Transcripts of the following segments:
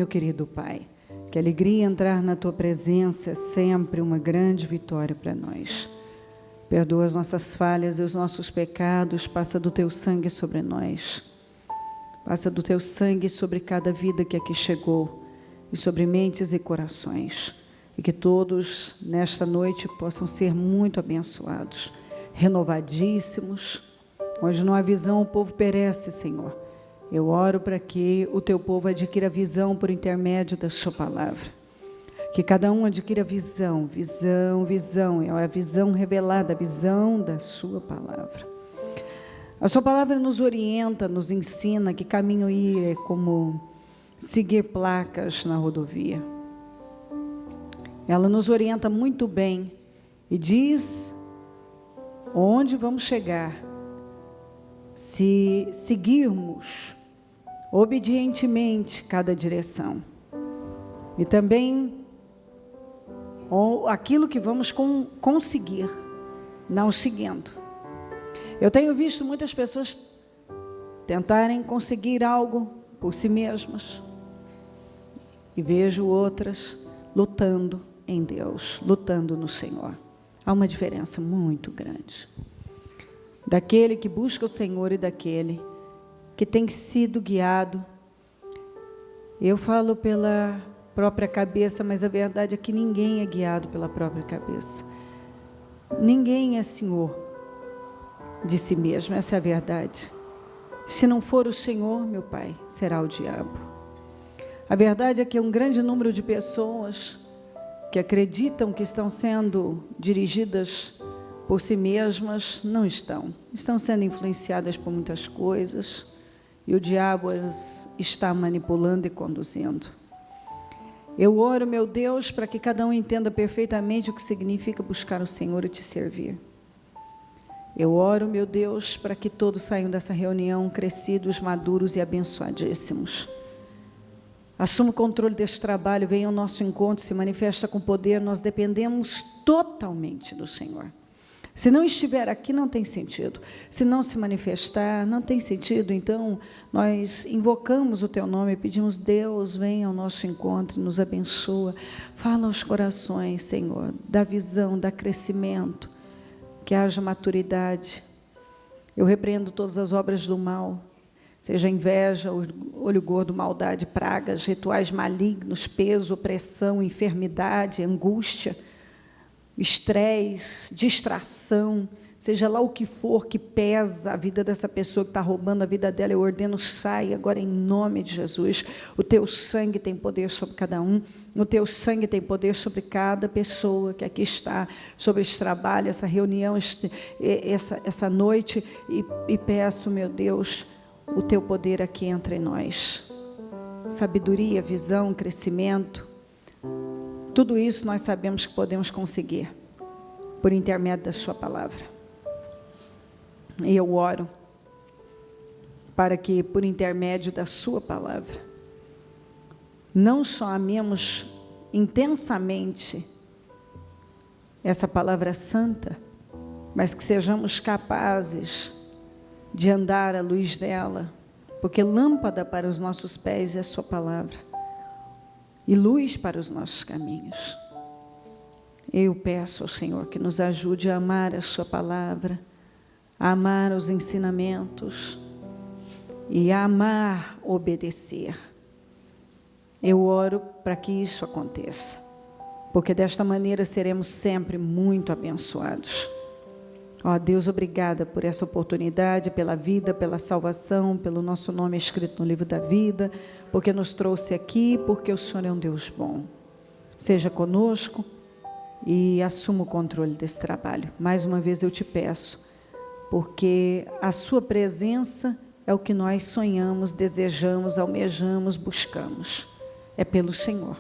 meu querido Pai. Que alegria entrar na Tua presença é sempre uma grande vitória para nós. Perdoa as nossas falhas e os nossos pecados, passa do Teu sangue sobre nós. Passa do Teu sangue sobre cada vida que aqui chegou, e sobre mentes e corações. E que todos, nesta noite, possam ser muito abençoados, renovadíssimos. Onde não há visão, o povo perece, Senhor. Eu oro para que o Teu povo adquira visão por intermédio da Sua palavra. Que cada um adquira visão, visão. É a visão revelada, a visão da Sua palavra. A Sua palavra nos orienta, nos ensina que caminho ir é como seguir placas na rodovia. Ela nos orienta muito bem e diz onde vamos chegar se seguirmos obedientemente cada direção. E também aquilo que vamos conseguir, não seguindo. Eu tenho visto muitas pessoas tentarem conseguir algo por si mesmas. E vejo outras lutando em Deus, lutando no Senhor. Há uma diferença muito grande. Daquele que busca o Senhor e daquele que tem sido guiado. Eu falo pela própria cabeça, mas a verdade é que ninguém é guiado pela própria cabeça. Ninguém é senhor de si mesmo, essa é a verdade. Se não for o Senhor, meu Pai, será o diabo. A verdade é que um grande número de pessoas que acreditam que estão sendo dirigidas por si mesmas, não estão. Estão sendo influenciadas por muitas coisas e o diabo as está manipulando e conduzindo. Eu oro, meu Deus, para que cada um entenda perfeitamente o que significa buscar o Senhor e te servir. Eu oro, meu Deus, para que todos saiam dessa reunião crescidos, maduros e abençoadíssimos. Assuma o controle deste trabalho, venha ao nosso encontro, se manifesta com poder, nós dependemos totalmente do Senhor. Se não estiver aqui, não tem sentido. Se não se manifestar, não tem sentido. Então, nós invocamos o Teu nome e pedimos, Deus, venha ao nosso encontro, nos abençoa. Fala aos corações, Senhor, dá visão, dá crescimento, que haja maturidade. Eu repreendo todas as obras do mal, seja inveja, olho gordo, maldade, pragas, rituais malignos, peso, opressão, enfermidade, angústia, estresse, distração, seja lá o que for que pesa a vida dessa pessoa que está roubando a vida dela, eu ordeno, sai agora em nome de Jesus. O Teu sangue tem poder sobre cada um, o Teu sangue tem poder sobre cada pessoa que aqui está, sobre esse trabalho, essa reunião, essa noite, e peço, meu Deus, o Teu poder aqui entre nós. Sabedoria, visão, crescimento, tudo isso nós sabemos que podemos conseguir por intermédio da Sua palavra. E eu oro para que, por intermédio da Sua palavra, não só amemos intensamente essa palavra santa, mas que sejamos capazes de andar à luz dela, porque lâmpada para os nossos pés é a Sua palavra e luz para os nossos caminhos. Eu peço ao Senhor que nos ajude a amar a Sua palavra, a amar os ensinamentos e a amar obedecer. Eu oro para que isso aconteça, porque desta maneira seremos sempre muito abençoados. Ó Deus, obrigada por essa oportunidade, pela vida, pela salvação, pelo nosso nome escrito no livro da vida, porque nos trouxe aqui, porque o Senhor é um Deus bom. Seja conosco e assuma o controle desse trabalho. Mais uma vez eu te peço, porque a Sua presença é o que nós sonhamos, desejamos, almejamos, buscamos. É pelo Senhor.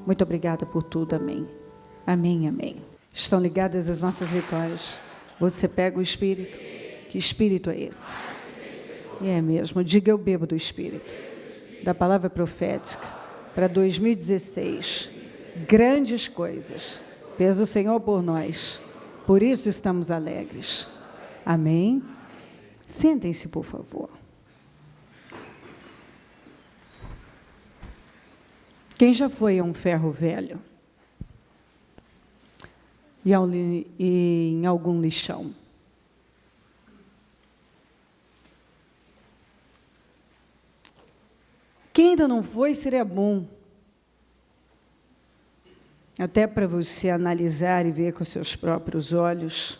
Muito obrigada por tudo, amém. Amém, amém. Estão ligadas as nossas vitórias. Você pega o Espírito. Que Espírito é esse? E é mesmo, diga eu bebo do Espírito. Da palavra profética para 2016. Grandes coisas fez o Senhor por nós. Por isso estamos alegres. Amém? Sentem-se, por favor. Quem já foi a um ferro velho? E em algum lixão? Quem ainda não foi, seria bom, até para você analisar e ver com seus próprios olhos.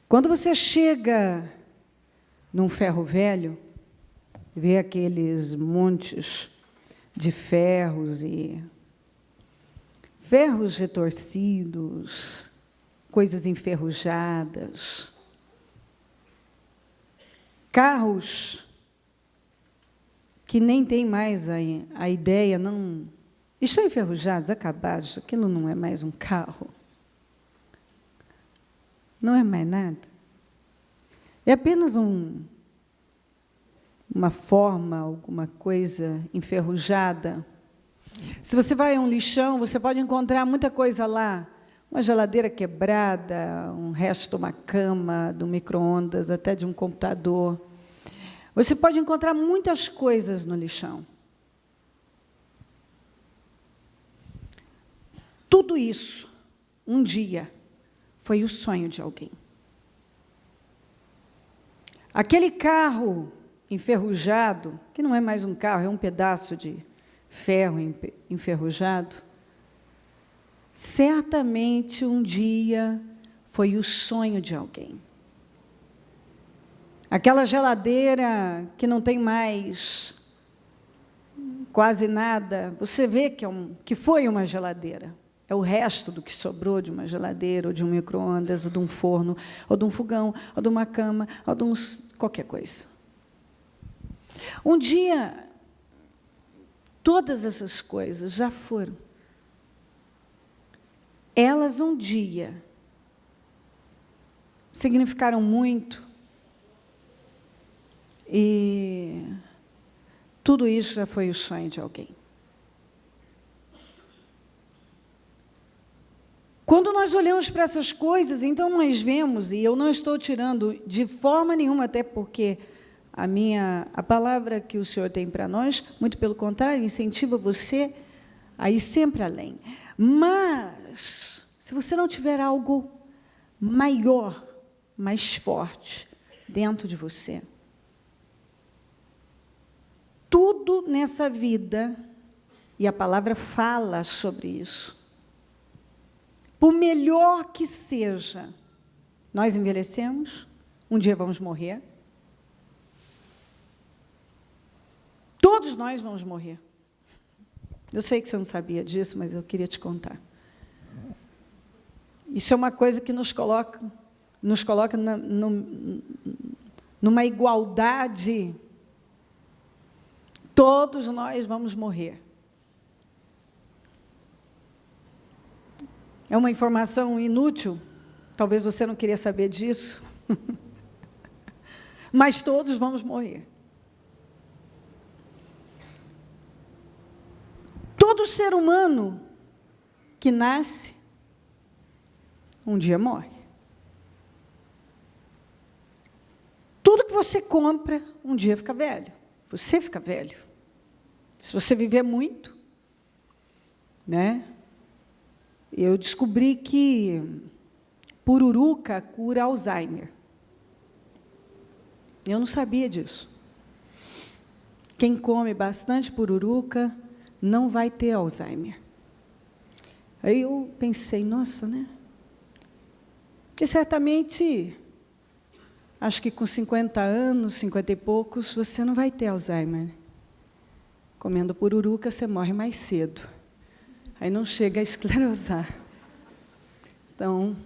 Quando você chega num ferro velho, vê aqueles montes de ferros e ferros retorcidos, coisas enferrujadas, carros que nem tem mais a ideia, não estão enferrujados, acabados, aquilo não é mais um carro. Não é mais nada. É apenas uma forma, alguma coisa enferrujada. Se você vai a um lixão, você pode encontrar muita coisa lá. Uma geladeira quebrada, um resto de uma cama, de um micro-ondas, até de um computador. Você pode encontrar muitas coisas no lixão. Tudo isso, um dia, foi o sonho de alguém. Aquele carro enferrujado, que não é mais um carro, é um pedaço de ferro enferrujado, certamente um dia foi o sonho de alguém. Aquela geladeira que não tem mais quase nada, você vê que foi uma geladeira. É o resto do que sobrou de uma geladeira, ou de um micro-ondas, ou de um forno, ou de um fogão, ou de uma cama, ou de qualquer coisa. Um dia, todas essas coisas já foram. Elas, um dia, significaram muito. E tudo isso já foi o sonho de alguém. Quando nós olhamos para essas coisas, então nós vemos, e eu não estou tirando de forma nenhuma, até porque a palavra que o Senhor tem para nós, muito pelo contrário, incentiva você a ir sempre além. Mas, se você não tiver algo maior, mais forte dentro de você, tudo nessa vida, e a palavra fala sobre isso, por melhor que seja, nós envelhecemos, um dia vamos morrer. Todos nós vamos morrer. Eu sei que você não sabia disso, mas eu queria te contar. Isso é uma coisa que nos coloca numa igualdade. Todos nós vamos morrer. É uma informação inútil, talvez você não queria saber disso, mas todos vamos morrer. Todo ser humano que nasce, um dia morre. Tudo que você compra, um dia fica velho. Você fica velho. Se você viver muito, né? Eu descobri que pururuca cura Alzheimer. Eu não sabia disso. Quem come bastante pururuca não vai ter Alzheimer. Aí eu pensei, nossa, né? Porque certamente, acho que com 50 anos, 50 e poucos, você não vai ter Alzheimer. Comendo pururuca, você morre mais cedo. Aí não chega a esclerosar. Então,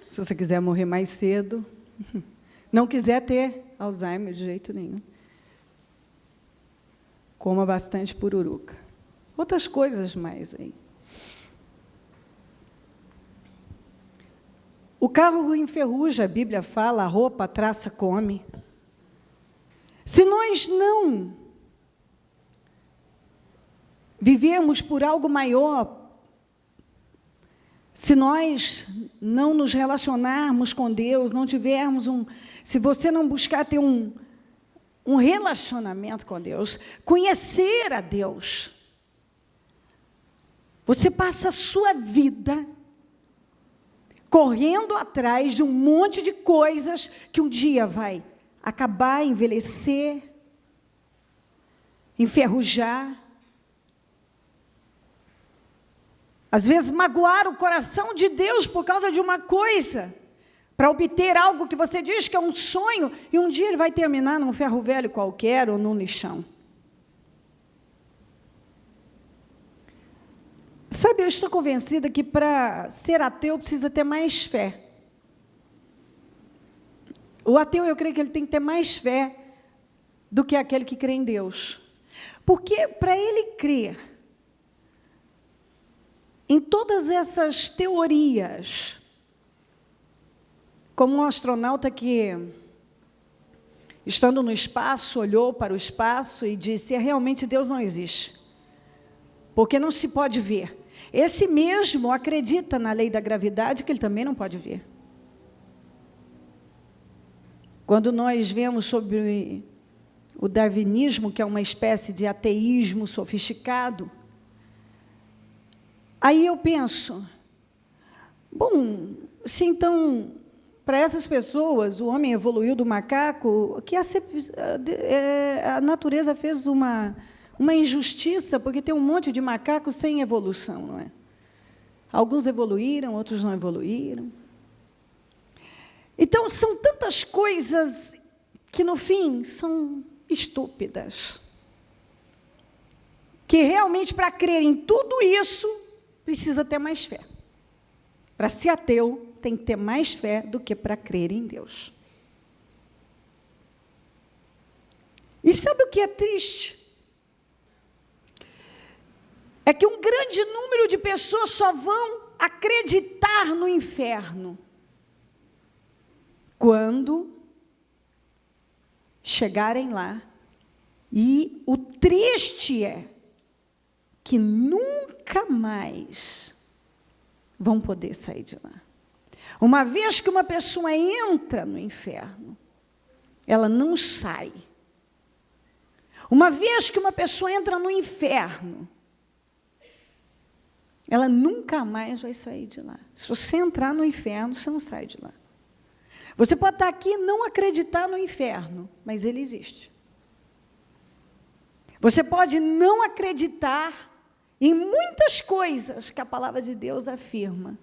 se você quiser morrer mais cedo, não quiser ter Alzheimer de jeito nenhum, coma bastante pururuca. Outras coisas mais aí. O carro enferruja, a Bíblia fala, a roupa, a traça come. Se nós não vivemos por algo maior, se nós não nos relacionarmos com Deus, não tivermos se você não buscar ter um um relacionamento com Deus, conhecer a Deus, você passa a sua vida correndo atrás de um monte de coisas que um dia vai acabar, envelhecer, enferrujar, às vezes magoar o coração de Deus por causa de uma coisa, para obter algo que você diz que é um sonho, e um dia ele vai terminar num ferro velho qualquer ou num lixão. Sabe, eu estou convencida que para ser ateu precisa ter mais fé. O ateu, eu creio que ele tem que ter mais fé do que aquele que crê em Deus. Porque para ele crer em todas essas teorias, como um astronauta que, estando no espaço, olhou para o espaço e disse: realmente Deus não existe, porque não se pode ver. Esse mesmo acredita na lei da gravidade, que ele também não pode ver. Quando nós vemos sobre o darwinismo, que é uma espécie de ateísmo sofisticado, aí eu penso, bom, se então, para essas pessoas, o homem evoluiu do macaco, que a natureza fez uma injustiça, porque tem um monte de macacos sem evolução, não é? Alguns evoluíram, outros não evoluíram. Então, são tantas coisas que, no fim, são estúpidas. Que, realmente, para crer em tudo isso, precisa ter mais fé. Para ser ateu, tem que ter mais fé do que para crer em Deus. E sabe o que é triste? É que um grande número de pessoas só vão acreditar no inferno quando chegarem lá. E o triste é que nunca mais vão poder sair de lá. Uma vez que uma pessoa entra no inferno, ela não sai. Uma vez que uma pessoa entra no inferno, ela nunca mais vai sair de lá. Se você entrar no inferno, você não sai de lá. Você pode estar aqui e não acreditar no inferno, mas ele existe. Você pode não acreditar em muitas coisas que a palavra de Deus afirma,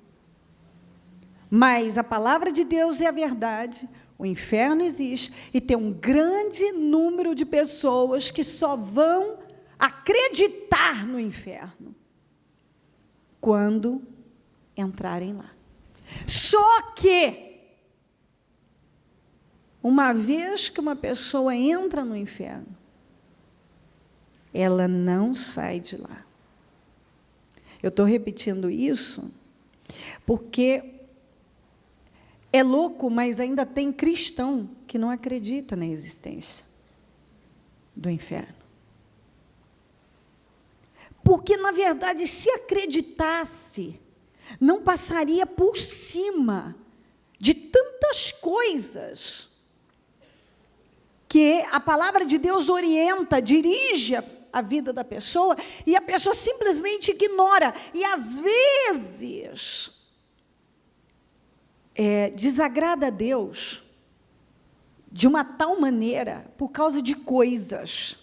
mas a palavra de Deus é a verdade, o inferno existe, e tem um grande número de pessoas que só vão acreditar no inferno quando entrarem lá. Só que, uma vez que uma pessoa entra no inferno, ela não sai de lá. Eu estou repetindo isso porque é louco, mas ainda tem cristão que não acredita na existência do inferno. Porque, na verdade, se acreditasse, não passaria por cima de tantas coisas que a palavra de Deus orienta, dirige a vida da pessoa, e a pessoa simplesmente ignora. E, às vezes, desagrada a Deus de uma tal maneira, por causa de coisas,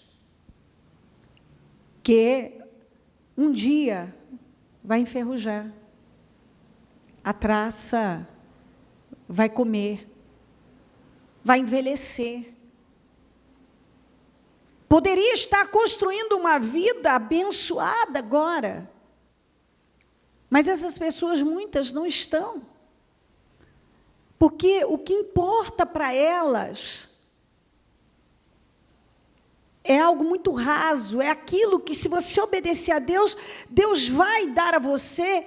que um dia vai enferrujar. A traça vai comer, vai envelhecer. Poderia estar construindo uma vida abençoada agora, mas essas pessoas, muitas, não estão. Porque o que importa para elas é algo muito raso, é aquilo que, se você obedecer a Deus, Deus vai dar a você,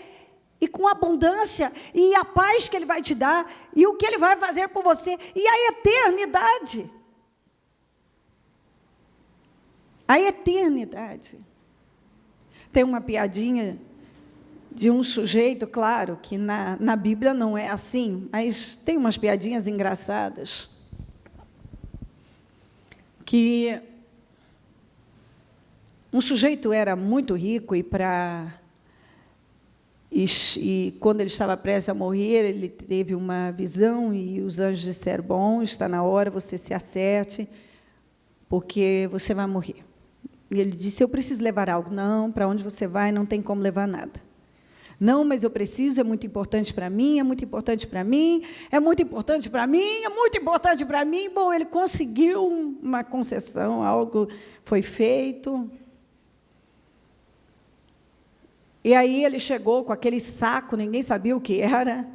e com abundância, e a paz que Ele vai te dar, e o que Ele vai fazer por você, e a eternidade. A eternidade. Tem uma piadinha de um sujeito, claro, que na Bíblia não é assim, mas tem umas piadinhas engraçadas. que um sujeito era muito rico e quando ele estava prestes a morrer, ele teve uma visão e os anjos disseram: bom, está na hora, você se acerte, porque você vai morrer. E ele disse: eu preciso levar algo. Não, para onde você vai, não tem como levar nada. Não, mas eu preciso, é muito importante para mim, é muito importante para mim, é muito importante para mim, é muito importante para mim. Bom, ele conseguiu uma concessão, algo foi feito. E aí ele chegou com aquele saco, ninguém sabia o que era,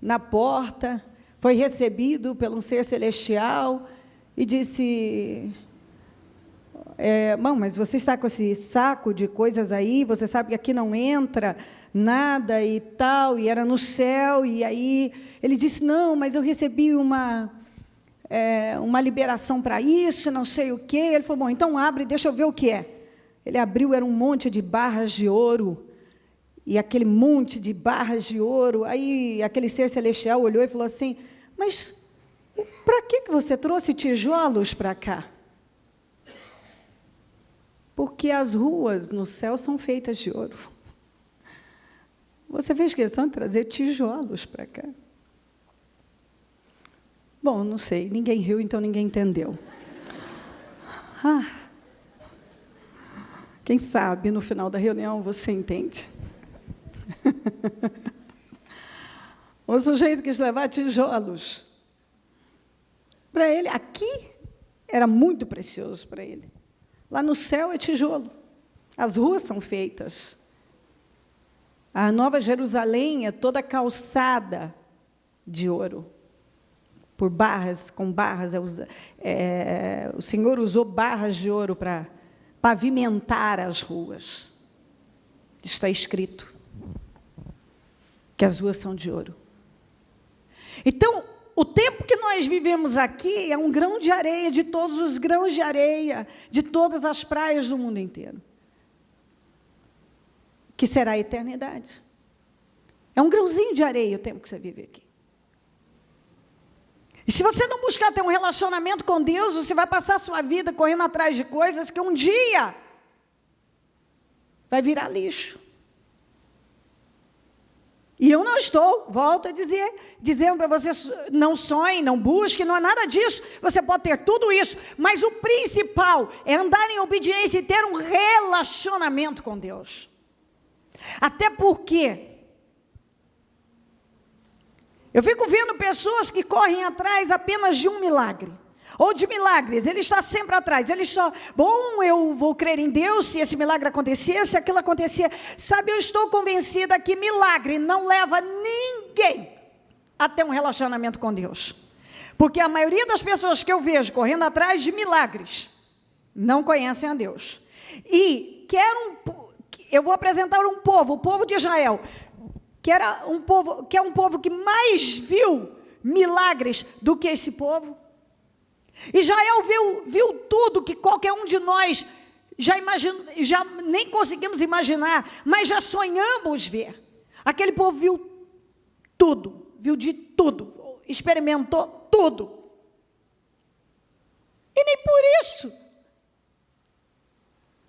na porta, foi recebido por um ser celestial e disse: irmão, mas você está com esse saco de coisas aí, você sabe que aqui não entra nada e tal, e era no céu. E aí ele disse: não, mas eu recebi uma liberação para isso, não sei o quê. Ele falou: bom, então abre, deixa eu ver o que é. Ele abriu, era um monte de barras de ouro, e aquele monte de barras de ouro. Aí aquele ser celestial olhou e falou assim: mas para que você trouxe tijolos para cá? Porque as ruas no céu são feitas de ouro. Você fez questão de trazer tijolos para cá? Bom, não sei, ninguém riu, então ninguém entendeu. Quem sabe, no final da reunião, você entende. O sujeito quis levar tijolos. Para ele, aqui, era muito precioso para ele. Lá no céu é tijolo. As ruas são feitas. A Nova Jerusalém é toda calçada de ouro, por barras, com barras. O Senhor usou barras de ouro para pavimentar as ruas. Está escrito que as ruas são de ouro. Então, o tempo que nós vivemos aqui é um grão de areia de todos os grãos de areia, de todas as praias do mundo inteiro, que será a eternidade. É um grãozinho de areia o tempo que você vive aqui. E se você não buscar ter um relacionamento com Deus, você vai passar a sua vida correndo atrás de coisas que um dia vai virar lixo. E eu não estou, volto a dizer, dizendo para você: não sonhe, não busque, não é nada disso. Você pode ter tudo isso, mas o principal é andar em obediência e ter um relacionamento com Deus. Até porque eu fico vendo pessoas que correm atrás apenas de um milagre, ou de milagres. Ele está sempre atrás. Ele só: bom, eu vou crer em Deus se esse milagre acontecer, se aquilo acontecer. Sabe, eu estou convencida que milagre não leva ninguém a ter um relacionamento com Deus. Porque a maioria das pessoas que eu vejo correndo atrás de milagres não conhecem a Deus. E eu vou apresentar um povo, o povo de Israel, que é um povo que mais viu milagres do que esse povo. Israel viu tudo que qualquer um de nós já nem conseguimos imaginar, mas já sonhamos ver. Aquele povo viu tudo, viu de tudo, experimentou tudo. E nem por isso,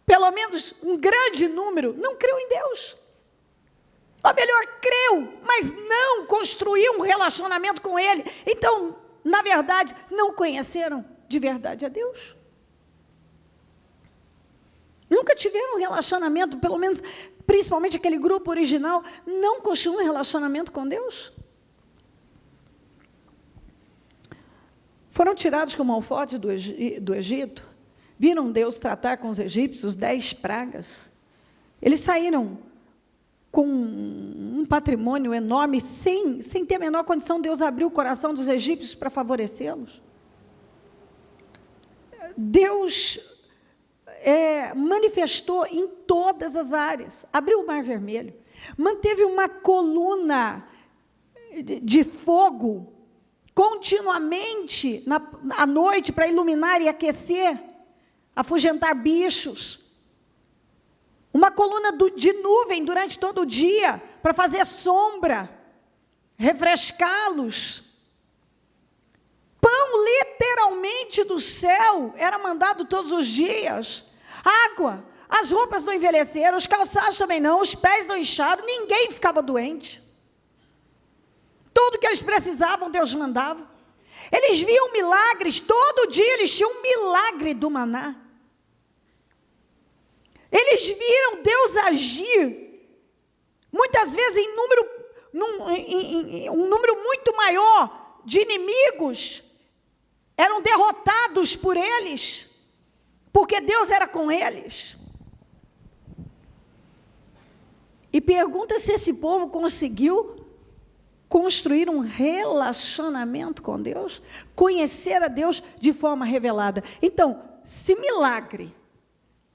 pelo menos um grande número, não creu em Deus. Ou melhor, creu, mas não construiu um relacionamento com Ele. Então, na verdade, não conheceram de verdade a Deus. Nunca tiveram um relacionamento, pelo menos, principalmente aquele grupo original, não construiu um relacionamento com Deus. Foram tirados como alforje do Egito, viram Deus tratar com os egípcios 10 pragas. Eles saíram com um patrimônio enorme, sem ter a menor condição. Deus abriu o coração dos egípcios para favorecê-los. Deus manifestou em todas as áreas. Abriu o Mar Vermelho, manteve uma coluna de fogo continuamente à noite para iluminar e aquecer, afugentar bichos. Uma coluna de nuvem durante todo o dia, para fazer sombra, refrescá-los. Pão literalmente do céu era mandado todos os dias. Água, as roupas não envelheceram, os calçados também não, os pés não incharam, ninguém ficava doente. Tudo que eles precisavam, Deus mandava. Eles viam milagres, todo dia eles tinham um milagre do maná. Eles viram Deus agir, muitas vezes um número muito maior de inimigos eram derrotados por eles, porque Deus era com eles. E pergunta se esse povo conseguiu construir um relacionamento com Deus, conhecer a Deus de forma revelada. Então, se milagre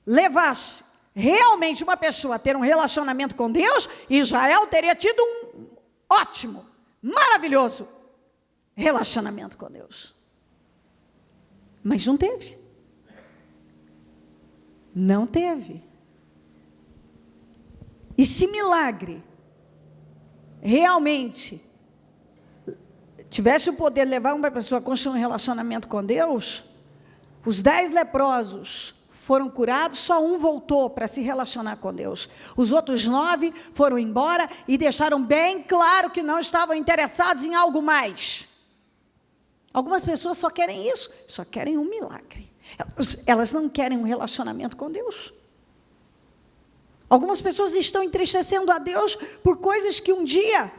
levasse realmente uma pessoa a ter um relacionamento com Deus, Israel teria tido um ótimo, maravilhoso relacionamento com Deus. Mas não teve. Não teve. E se milagre realmente tivesse o poder de levar uma pessoa a construir um relacionamento com Deus, os 10 leprosos foram curados, só um voltou para se relacionar com Deus. Os outros 9 foram embora e deixaram bem claro que não estavam interessados em algo mais. Algumas pessoas só querem isso, só querem um milagre. Elas não querem um relacionamento com Deus. Algumas pessoas estão entristecendo a Deus por coisas que um dia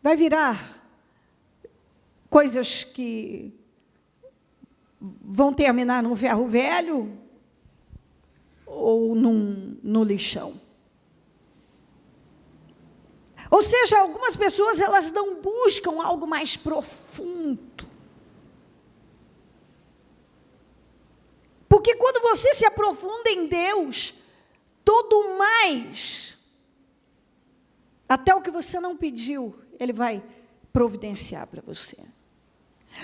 vai virar coisas que vão terminar num ferro velho ou no lixão. Ou seja, algumas pessoas elas não buscam algo mais profundo. Porque quando você se aprofunda em Deus, tudo mais, até o que você não pediu, Ele vai providenciar para você.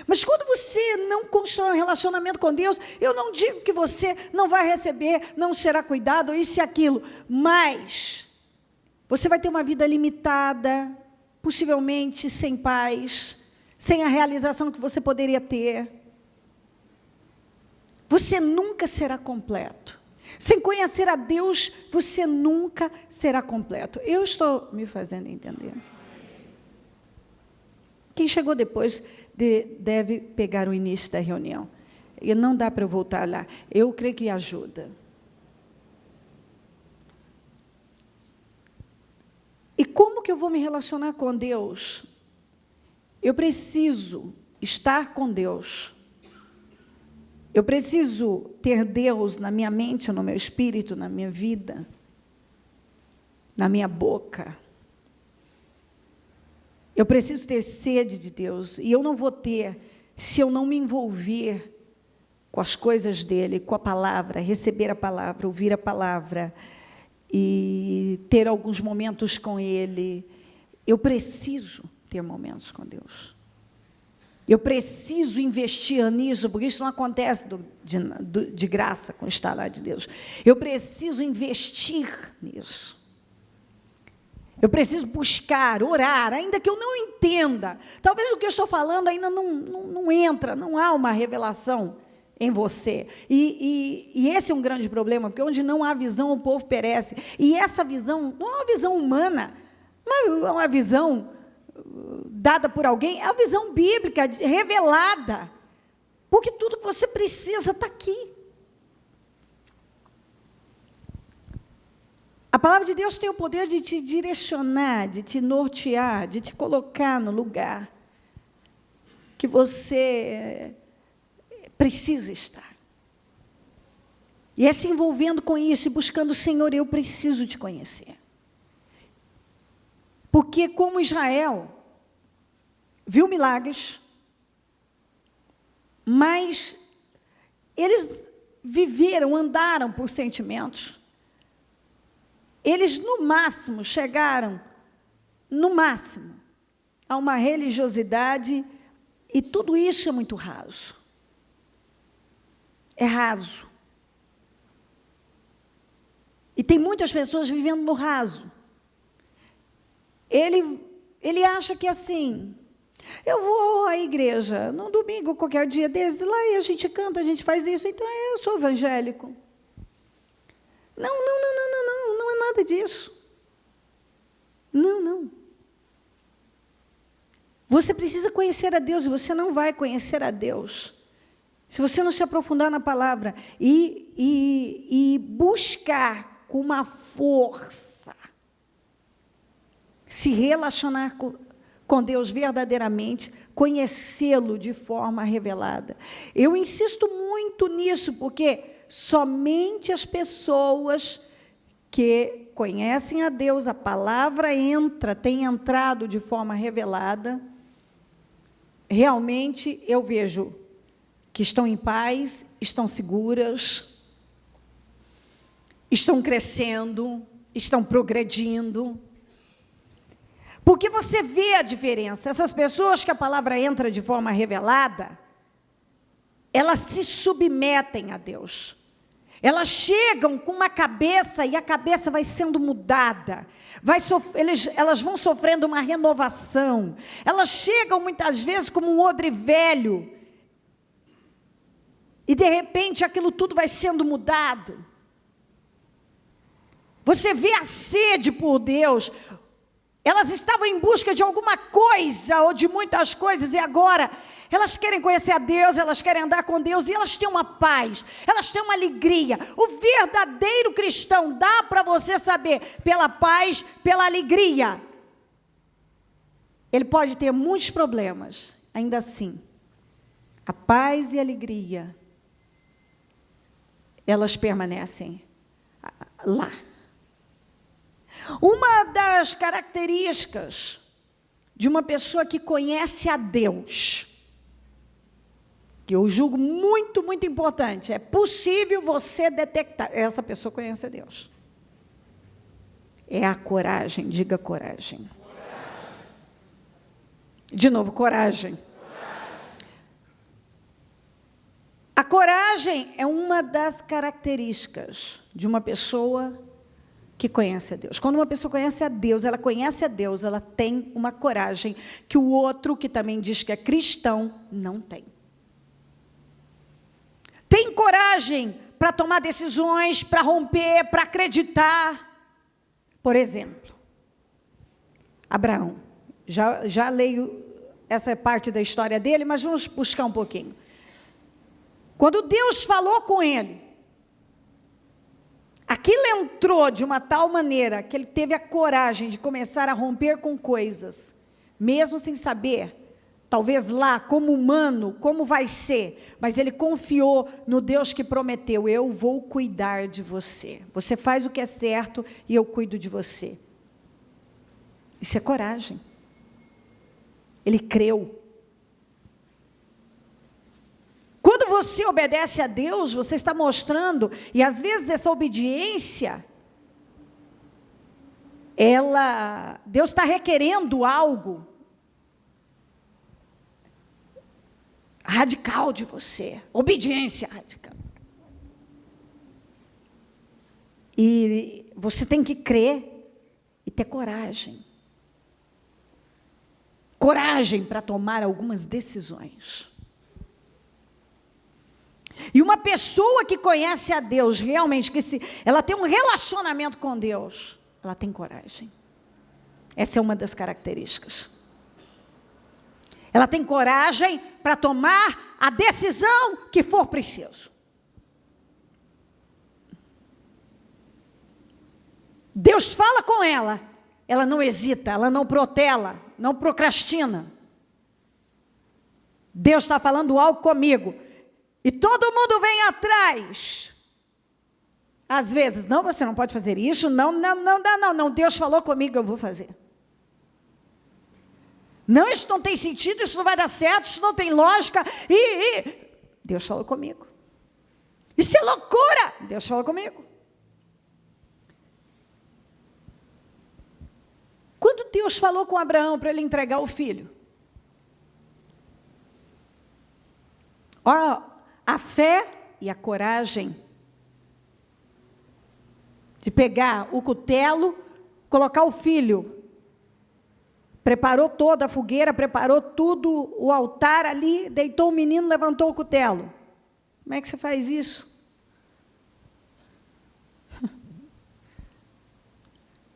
Mas quando você não constrói um relacionamento com Deus, eu não digo que você não vai receber, não será cuidado, isso e aquilo, mas você vai ter uma vida limitada, possivelmente sem paz, sem a realização que você poderia ter. Você nunca será completo. Sem conhecer a Deus, você nunca será completo. Eu estou me fazendo entender. Quem chegou depois deve pegar o início da reunião. E não dá para eu voltar lá. Eu creio que ajuda. E como que eu vou me relacionar com Deus? Eu preciso estar com Deus. Eu preciso ter Deus na minha mente, no meu espírito, na minha vida, na minha boca. Eu preciso ter sede de Deus, e eu não vou ter se eu não me envolver com as coisas dele, com a palavra, receber a palavra, ouvir a palavra, e ter alguns momentos com ele. Eu preciso ter momentos com Deus. Eu preciso investir nisso, porque isso não acontece de graça com o estalar de Deus. Eu preciso investir nisso. Eu preciso buscar, orar, ainda que eu não entenda. Talvez o que eu estou falando ainda não entra, não há uma revelação em você. E esse é um grande problema, porque onde não há visão, o povo perece. E essa visão não é uma visão humana, não é uma visão dada por alguém, é a visão bíblica, revelada. Porque tudo que você precisa está aqui. A palavra de Deus tem o poder de te direcionar, de te nortear, de te colocar no lugar que você precisa estar. E é se envolvendo com isso e buscando, Senhor, eu preciso te conhecer. Porque como Israel viu milagres, mas eles viveram, andaram por sentimentos. Eles, no máximo, chegaram, no máximo, a uma religiosidade, e tudo isso é muito raso. É raso. E tem muitas pessoas vivendo no raso. Ele acha que assim, Eu vou à igreja num domingo, qualquer dia desses, lá e a gente canta, a gente faz isso, então eu sou evangélico. Não é nada disso. Não. Você precisa conhecer a Deus, e você não vai conhecer a Deus se você não se aprofundar na palavra e buscar com uma força se relacionar com Deus verdadeiramente, conhecê-lo de forma revelada. Eu insisto muito nisso, porque somente as pessoas que conhecem a Deus, a palavra tem entrado de forma revelada, realmente eu vejo que estão em paz, estão seguras, estão crescendo, estão progredindo. Porque você vê a diferença. Essas pessoas que a palavra entra de forma revelada, elas se submetem a Deus. Elas chegam com uma cabeça e a cabeça vai sendo mudada. Elas vão sofrendo uma renovação. Elas chegam muitas vezes como um odre velho. E de repente aquilo tudo vai sendo mudado. Você vê a sede por Deus. Elas estavam em busca de alguma coisa ou de muitas coisas e agora elas querem conhecer a Deus, elas querem andar com Deus e elas têm uma paz, elas têm uma alegria. O verdadeiro cristão dá para você saber pela paz, pela alegria. Ele pode ter muitos problemas, ainda assim, a paz e a alegria, elas permanecem lá. Uma das características de uma pessoa que conhece a Deus, que eu julgo muito, muito importante, é possível você detectar, essa pessoa conhece a Deus. É a coragem, diga coragem. De novo, coragem. A coragem é uma das características de uma pessoa que conhece a Deus. Quando uma pessoa conhece a Deus, ela tem uma coragem que o outro, que também diz que é cristão, não tem. Tem coragem para tomar decisões, para romper, para acreditar. Por exemplo, Abraão. Já leio essa parte da história dele, mas vamos buscar um pouquinho. Quando Deus falou com ele, aquilo entrou de uma tal maneira que ele teve a coragem de começar a romper com coisas, mesmo sem saber, talvez lá, como humano, como vai ser, mas ele confiou no Deus que prometeu: eu vou cuidar de você. Você faz o que é certo e eu cuido de você. Isso é coragem. Ele creu. Quando você obedece a Deus, você está mostrando, e às vezes essa obediência, Deus está requerendo algo radical de você, obediência radical. E você tem que crer e ter coragem. Coragem para tomar algumas decisões. E uma pessoa que conhece a Deus, realmente, ela tem um relacionamento com Deus, ela tem coragem. Essa é uma das características. Ela tem coragem para tomar a decisão que for preciso. Deus fala com ela, ela não hesita, ela não protela, não procrastina. Deus está falando algo comigo. E todo mundo vem atrás. Às vezes, não, você não pode fazer isso, não, Deus falou comigo, eu vou fazer. Não, isso não tem sentido, isso não vai dar certo, isso não tem lógica. Deus falou comigo. Isso é loucura, Deus falou comigo. Quando Deus falou com Abraão para ele entregar o filho, a fé e a coragem de pegar o cutelo, colocar o filho preparou toda a fogueira, preparou tudo, o altar ali, deitou o menino, levantou o cutelo. Como é que você faz isso?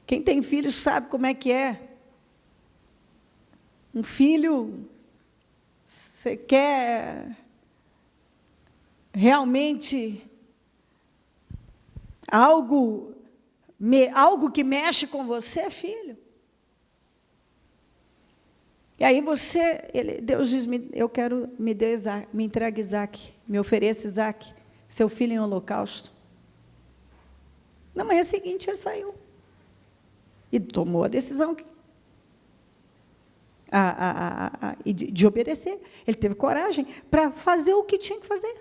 Quem tem filho sabe como é que é. Um filho, você quer realmente algo que mexe com você, filho. E aí Deus diz, eu quero, me entregue Isaac, me ofereça Isaac, seu filho em holocausto. Na manhã seguinte ele saiu. E tomou a decisão de obedecer. Ele teve coragem para fazer o que tinha que fazer.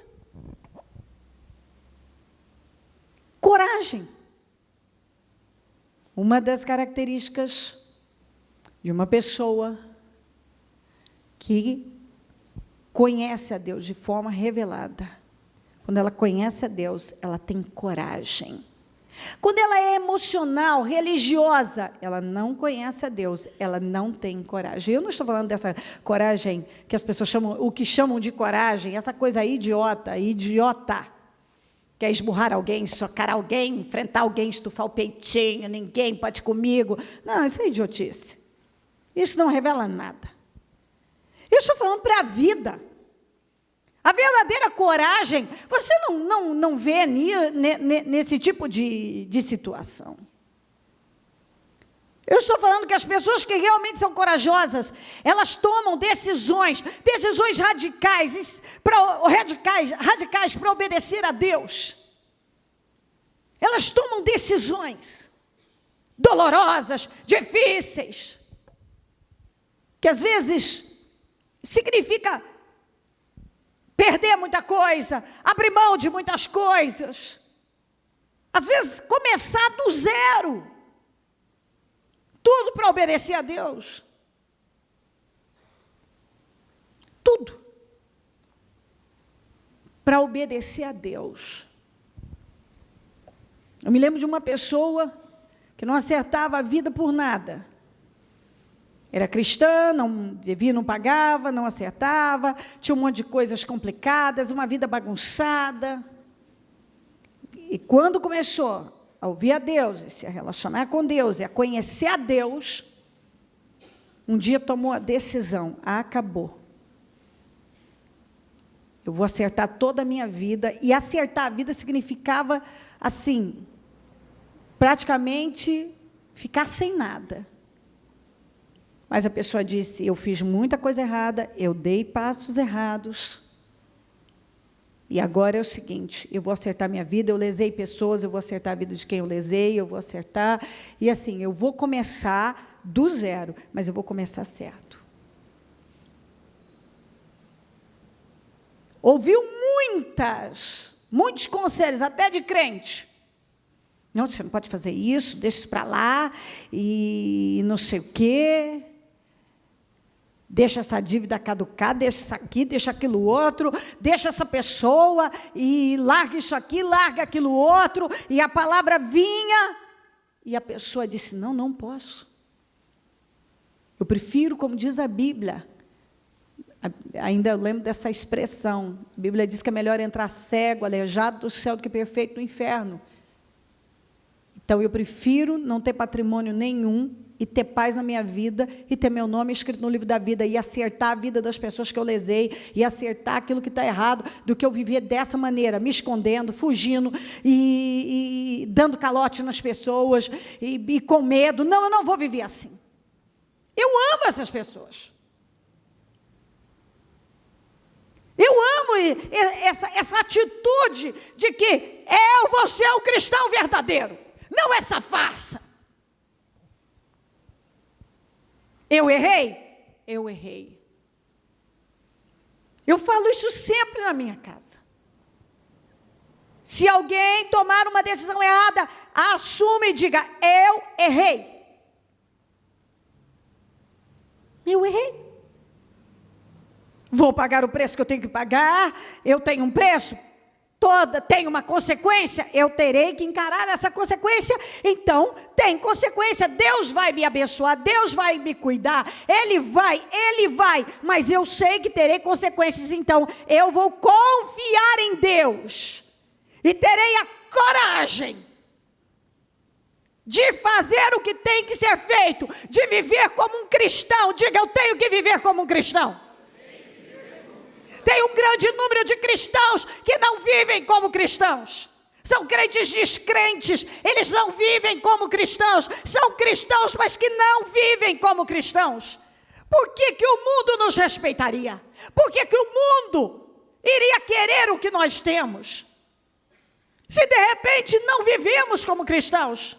Coragem. Uma das características de uma pessoa que conhece a Deus de forma revelada. Quando ela conhece a Deus, ela tem coragem. Quando ela é emocional, religiosa, ela não conhece a Deus, ela não tem coragem. Eu não estou falando dessa coragem que as pessoas chamam de coragem, essa coisa idiota, que é esburrar alguém, socar alguém, enfrentar alguém, estufar o peitinho, ninguém pode comigo. Não, isso é idiotice. Isso não revela nada. Eu estou falando para a vida. A verdadeira coragem, você não vê nesse tipo de situação. Eu estou falando que as pessoas que realmente são corajosas, elas tomam decisões radicais para obedecer a Deus. Elas tomam decisões dolorosas, difíceis, que às vezes significa perder muita coisa, abrir mão de muitas coisas. Às vezes, começar do zero. Tudo para obedecer a Deus. Tudo. Para obedecer a Deus. Eu me lembro de uma pessoa que não acertava a vida por nada. Era cristã, não pagava, não acertava, tinha um monte de coisas complicadas, uma vida bagunçada. E quando começou a ouvir a Deus, e se relacionar com Deus, e a conhecer a Deus, um dia tomou a decisão, acabou. Eu vou acertar toda a minha vida, e acertar a vida significava, assim, praticamente ficar sem nada. Mas a pessoa disse, eu fiz muita coisa errada, eu dei passos errados, e agora é o seguinte, eu vou acertar minha vida, eu lesei pessoas, eu vou acertar a vida de quem eu lesei, eu vou acertar, e assim, eu vou começar do zero, mas eu vou começar certo. Ouviu muitos conselhos, até de crente. Não, você não pode fazer isso, deixa isso para lá, e não sei o quê. Deixa essa dívida caducar, deixa isso aqui, deixa aquilo outro, deixa essa pessoa, e larga isso aqui, larga aquilo outro, e a palavra vinha, e a pessoa disse, não posso. Eu prefiro, como diz a Bíblia, ainda eu lembro dessa expressão, a Bíblia diz que é melhor entrar cego, aleijado do céu, do que perfeito no inferno. Então, eu prefiro não ter patrimônio nenhum, e ter paz na minha vida, e ter meu nome escrito no livro da vida, e acertar a vida das pessoas que eu lesei, e acertar aquilo que está errado, do que eu viver dessa maneira, me escondendo, fugindo, e dando calote nas pessoas, e com medo. Não, eu não vou viver assim. Eu amo essas pessoas. Eu amo essa atitude de que eu vou ser o cristão verdadeiro, não essa farsa. Eu errei? Eu errei. Eu falo isso sempre na minha casa. Se alguém tomar uma decisão errada, assume e diga, eu errei. Eu errei. Vou pagar o preço que eu tenho que pagar, eu tenho um preço? tem uma consequência, eu terei que encarar essa consequência. Então, tem consequência. Deus vai me abençoar, Deus vai me cuidar, Ele vai, mas eu sei que terei consequências. Então, eu vou confiar em Deus e terei a coragem de fazer o que tem que ser feito, de viver como um cristão. Diga, eu tenho que viver como um cristão. Tem um grande número de cristãos que não vivem como cristãos. São crentes descrentes, eles não vivem como cristãos. São cristãos, mas que não vivem como cristãos. Por que que o mundo nos respeitaria? Por que que o mundo iria querer o que nós temos? Se de repente não vivemos como cristãos.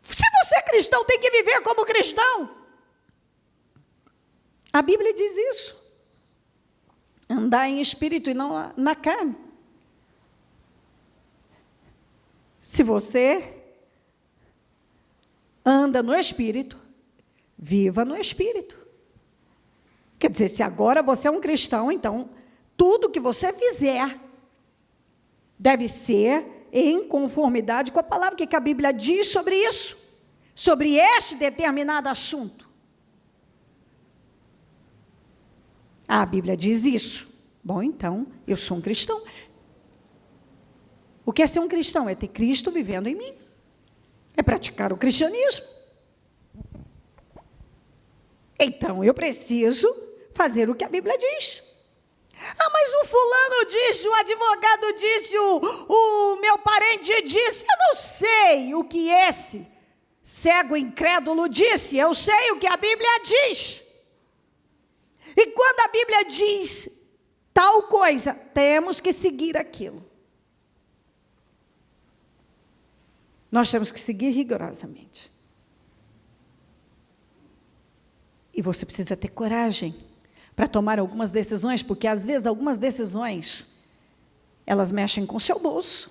Se você é cristão, tem que viver como cristão. A Bíblia diz isso. Andar em espírito e não na carne. Se você anda no espírito, viva no espírito. Quer dizer, se agora você é um cristão, então tudo que você fizer deve ser em conformidade com a palavra. O que a Bíblia diz sobre isso? Sobre este determinado assunto. A Bíblia diz isso. Bom, então, eu sou um cristão. O que é ser um cristão? É ter Cristo vivendo em mim. É praticar o cristianismo. Então, eu preciso fazer o que a Bíblia diz. Ah, mas o fulano disse, o advogado disse, o meu parente disse. Eu não sei o que esse cego incrédulo disse. Eu sei o que a Bíblia diz. E quando a Bíblia diz tal coisa, temos que seguir aquilo. Nós temos que seguir rigorosamente. E você precisa ter coragem para tomar algumas decisões, porque às vezes algumas decisões, elas mexem com o seu bolso,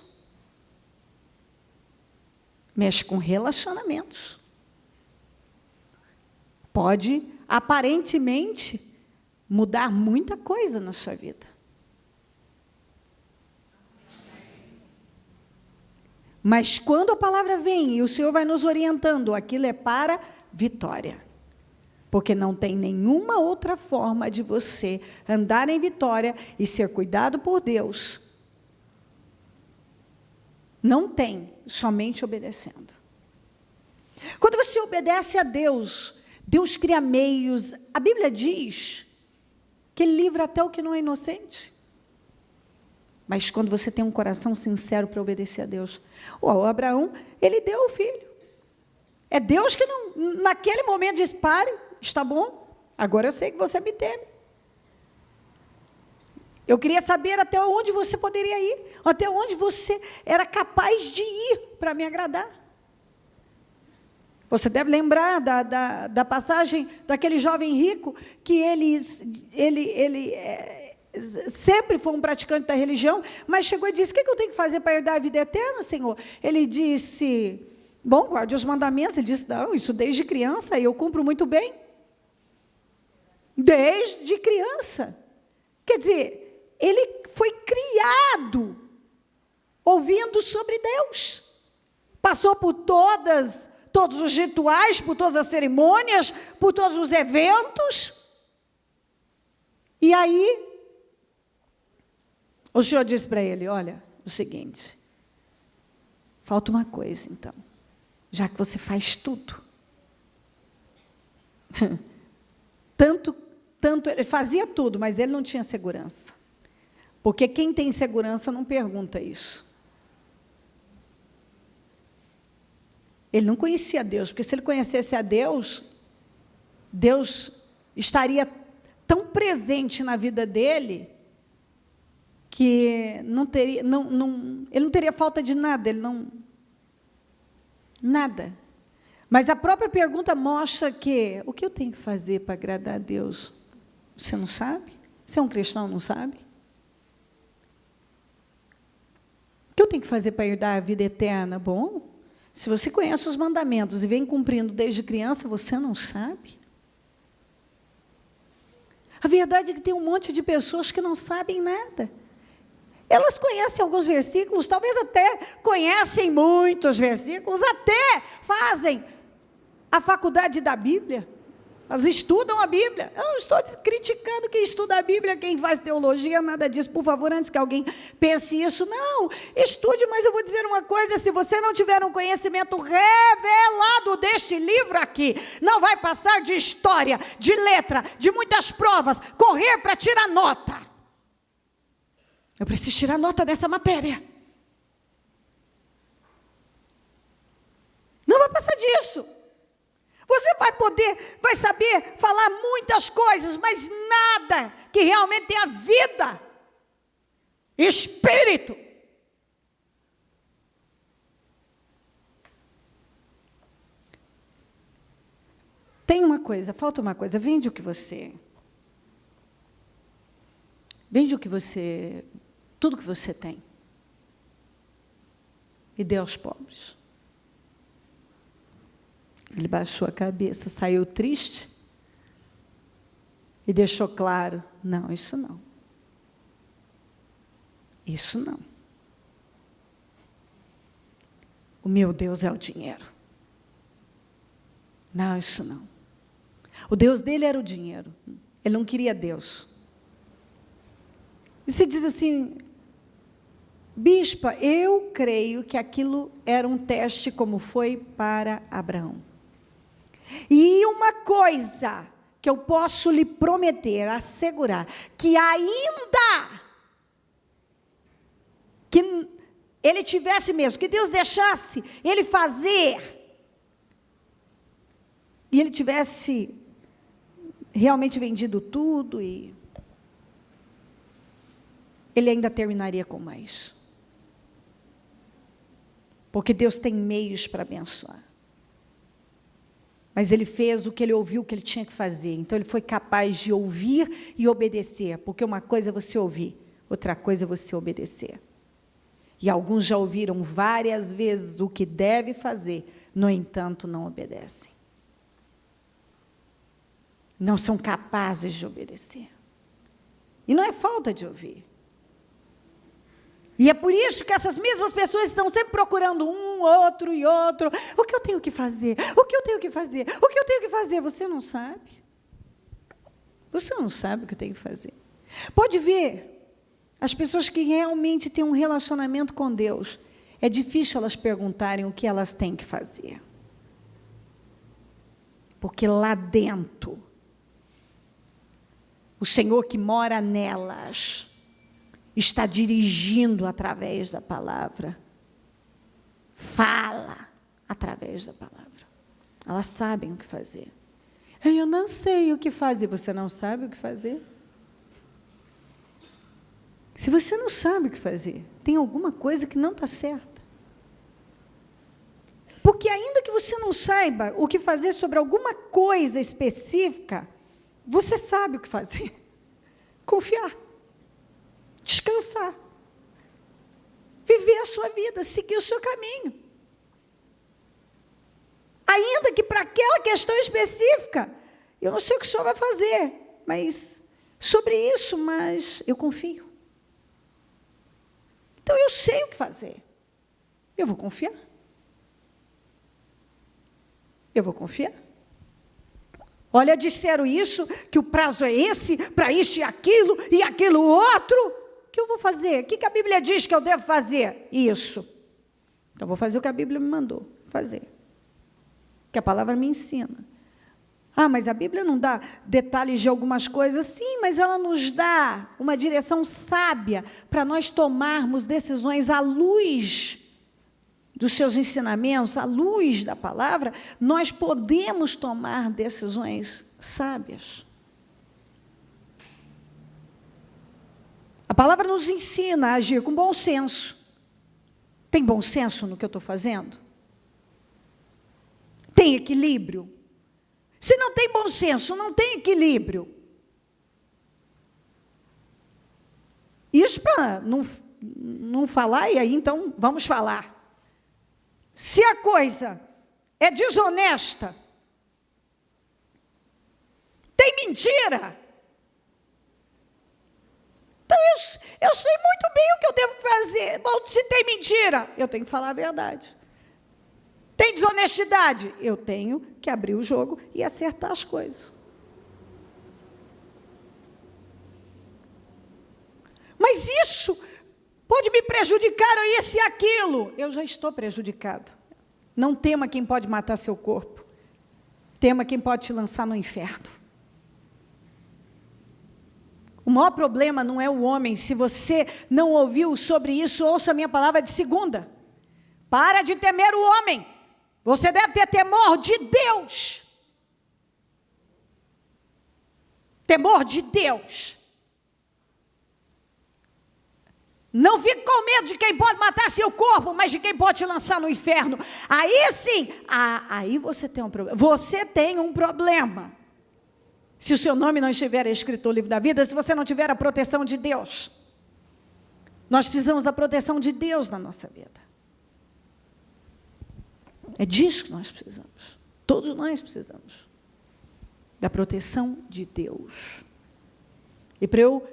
mexem com relacionamentos. Pode, aparentemente, mudar muita coisa na sua vida. Mas quando a palavra vem e o Senhor vai nos orientando, aquilo é para vitória. Porque não tem nenhuma outra forma de você andar em vitória e ser cuidado por Deus. Não tem, somente obedecendo. Quando você obedece a Deus, Deus cria meios. A Bíblia diz que Ele livra até o que não é inocente. Mas quando você tem um coração sincero para obedecer a Deus. O Abraão, ele deu o filho. É Deus que não, naquele momento diz, pare, está bom, agora eu sei que você me teme. Eu queria saber até onde você poderia ir, até onde você era capaz de ir para me agradar. Você deve lembrar da passagem daquele jovem rico, que ele sempre foi um praticante da religião, mas chegou e disse, o que eu tenho que fazer para herdar a vida eterna, Senhor? Ele disse, bom, guarde os mandamentos. Ele disse, não, isso desde criança, eu cumpro muito bem. Desde criança. Quer dizer, ele foi criado ouvindo sobre Deus. Passou por todos os rituais, por todas as cerimônias, por todos os eventos. E aí, o Senhor disse para ele, olha, o seguinte, falta uma coisa então, já que você faz tudo. Tanto ele fazia tudo, mas ele não tinha segurança. Porque quem tem segurança não pergunta isso. Ele não conhecia Deus, porque se ele conhecesse a Deus, Deus estaria tão presente na vida dele, que ele não teria falta de nada, nada. Mas a própria pergunta mostra que, o que eu tenho que fazer para agradar a Deus? Você não sabe? Você é um cristão, não sabe? O que eu tenho que fazer para herdar a vida eterna? Bom, se você conhece os mandamentos e vem cumprindo desde criança, você não sabe? A verdade é que tem um monte de pessoas que não sabem nada. Elas conhecem alguns versículos, talvez até conhecem muitos versículos, até fazem a faculdade da Bíblia. Elas estudam a Bíblia. Eu não estou criticando quem estuda a Bíblia, quem faz teologia, nada disso. Por favor, antes que alguém pense isso, não, estude, mas eu vou dizer uma coisa, se você não tiver um conhecimento revelado deste livro aqui, não vai passar de história, de letra, de muitas provas, correr para tirar nota. Eu preciso tirar nota dessa matéria. Não vai passar disso. Você vai saber falar muitas coisas, mas nada que realmente tenha vida, espírito. Tem uma coisa, falta uma coisa, vende o que você, tudo que você tem, e dê aos pobres. Ele baixou a cabeça, saiu triste e deixou claro, não, isso não. Isso não. O meu Deus é o dinheiro. Não, isso não. O Deus dele era o dinheiro. Ele não queria Deus. E se diz assim, bispa, eu creio que aquilo era um teste como foi para Abraão. E uma coisa que eu posso lhe prometer, assegurar, que ainda que ele tivesse mesmo, que Deus deixasse ele fazer, e ele tivesse realmente vendido tudo, e ele ainda terminaria com mais. Porque Deus tem meios para abençoar. Mas ele fez o que ele ouviu, o que ele tinha que fazer. Então, ele foi capaz de ouvir e obedecer. Porque uma coisa é você ouvir, outra coisa é você obedecer. E alguns já ouviram várias vezes o que deve fazer, no entanto, não obedecem. Não são capazes de obedecer. E não é falta de ouvir. E é por isso que essas mesmas pessoas estão sempre procurando um, outro e outro. O que eu tenho que fazer? O que eu tenho que fazer? O que eu tenho que fazer? Você não sabe. Você não sabe o que eu tenho que fazer. Pode ver, as pessoas que realmente têm um relacionamento com Deus, é difícil elas perguntarem o que elas têm que fazer. Porque lá dentro, o Senhor que mora nelas está dirigindo através da palavra. Fala através da palavra. Elas sabem o que fazer. Eu não sei o que fazer. Você não sabe o que fazer? Se você não sabe o que fazer, tem alguma coisa que não está certa. Porque ainda que você não saiba o que fazer sobre alguma coisa específica, você sabe o que fazer. Confiar. Descansar, viver a sua vida, seguir o seu caminho. Ainda que para aquela questão específica, eu não sei o que o senhor vai fazer, mas sobre isso, mas eu confio. Então eu sei o que fazer. Eu vou confiar. Eu vou confiar. Olha, disseram isso, que o prazo é esse, para isso e aquilo outro. O que eu vou fazer? O que a Bíblia diz que eu devo fazer? Isso. Então, vou fazer o que a Bíblia me mandou fazer. Que a palavra me ensina. Ah, mas a Bíblia não dá detalhes de algumas coisas? Sim, mas ela nos dá uma direção sábia para nós tomarmos decisões à luz dos seus ensinamentos, à luz da palavra, nós podemos tomar decisões sábias. A palavra nos ensina a agir com bom senso. Tem bom senso no que eu estou fazendo? Tem equilíbrio? Se não tem bom senso, não tem equilíbrio. Isso para não falar, e aí então vamos falar. Se a coisa é desonesta, tem mentira, então Então eu sei muito bem o que eu devo fazer. Bom, se tem mentira, eu tenho que falar a verdade. Tem desonestidade, eu tenho que abrir o jogo e acertar as coisas. Mas isso pode me prejudicar a isso e aquilo. Eu já estou prejudicado. Não tema quem pode matar seu corpo. Tema quem pode te lançar no inferno. O maior problema não é o homem. Se você não ouviu sobre isso, ouça a minha palavra de segunda. Para de temer o homem. Você deve ter temor de Deus. Temor de Deus. Não fique com medo de quem pode matar seu corpo, mas de quem pode te lançar no inferno. Aí sim, aí você tem um problema. Você tem um problema. Se o seu nome não estiver escrito no livro da vida, se você não tiver a proteção de Deus. Nós precisamos da proteção de Deus na nossa vida. É disso que nós precisamos. Todos nós precisamos. Da proteção de Deus. E para eu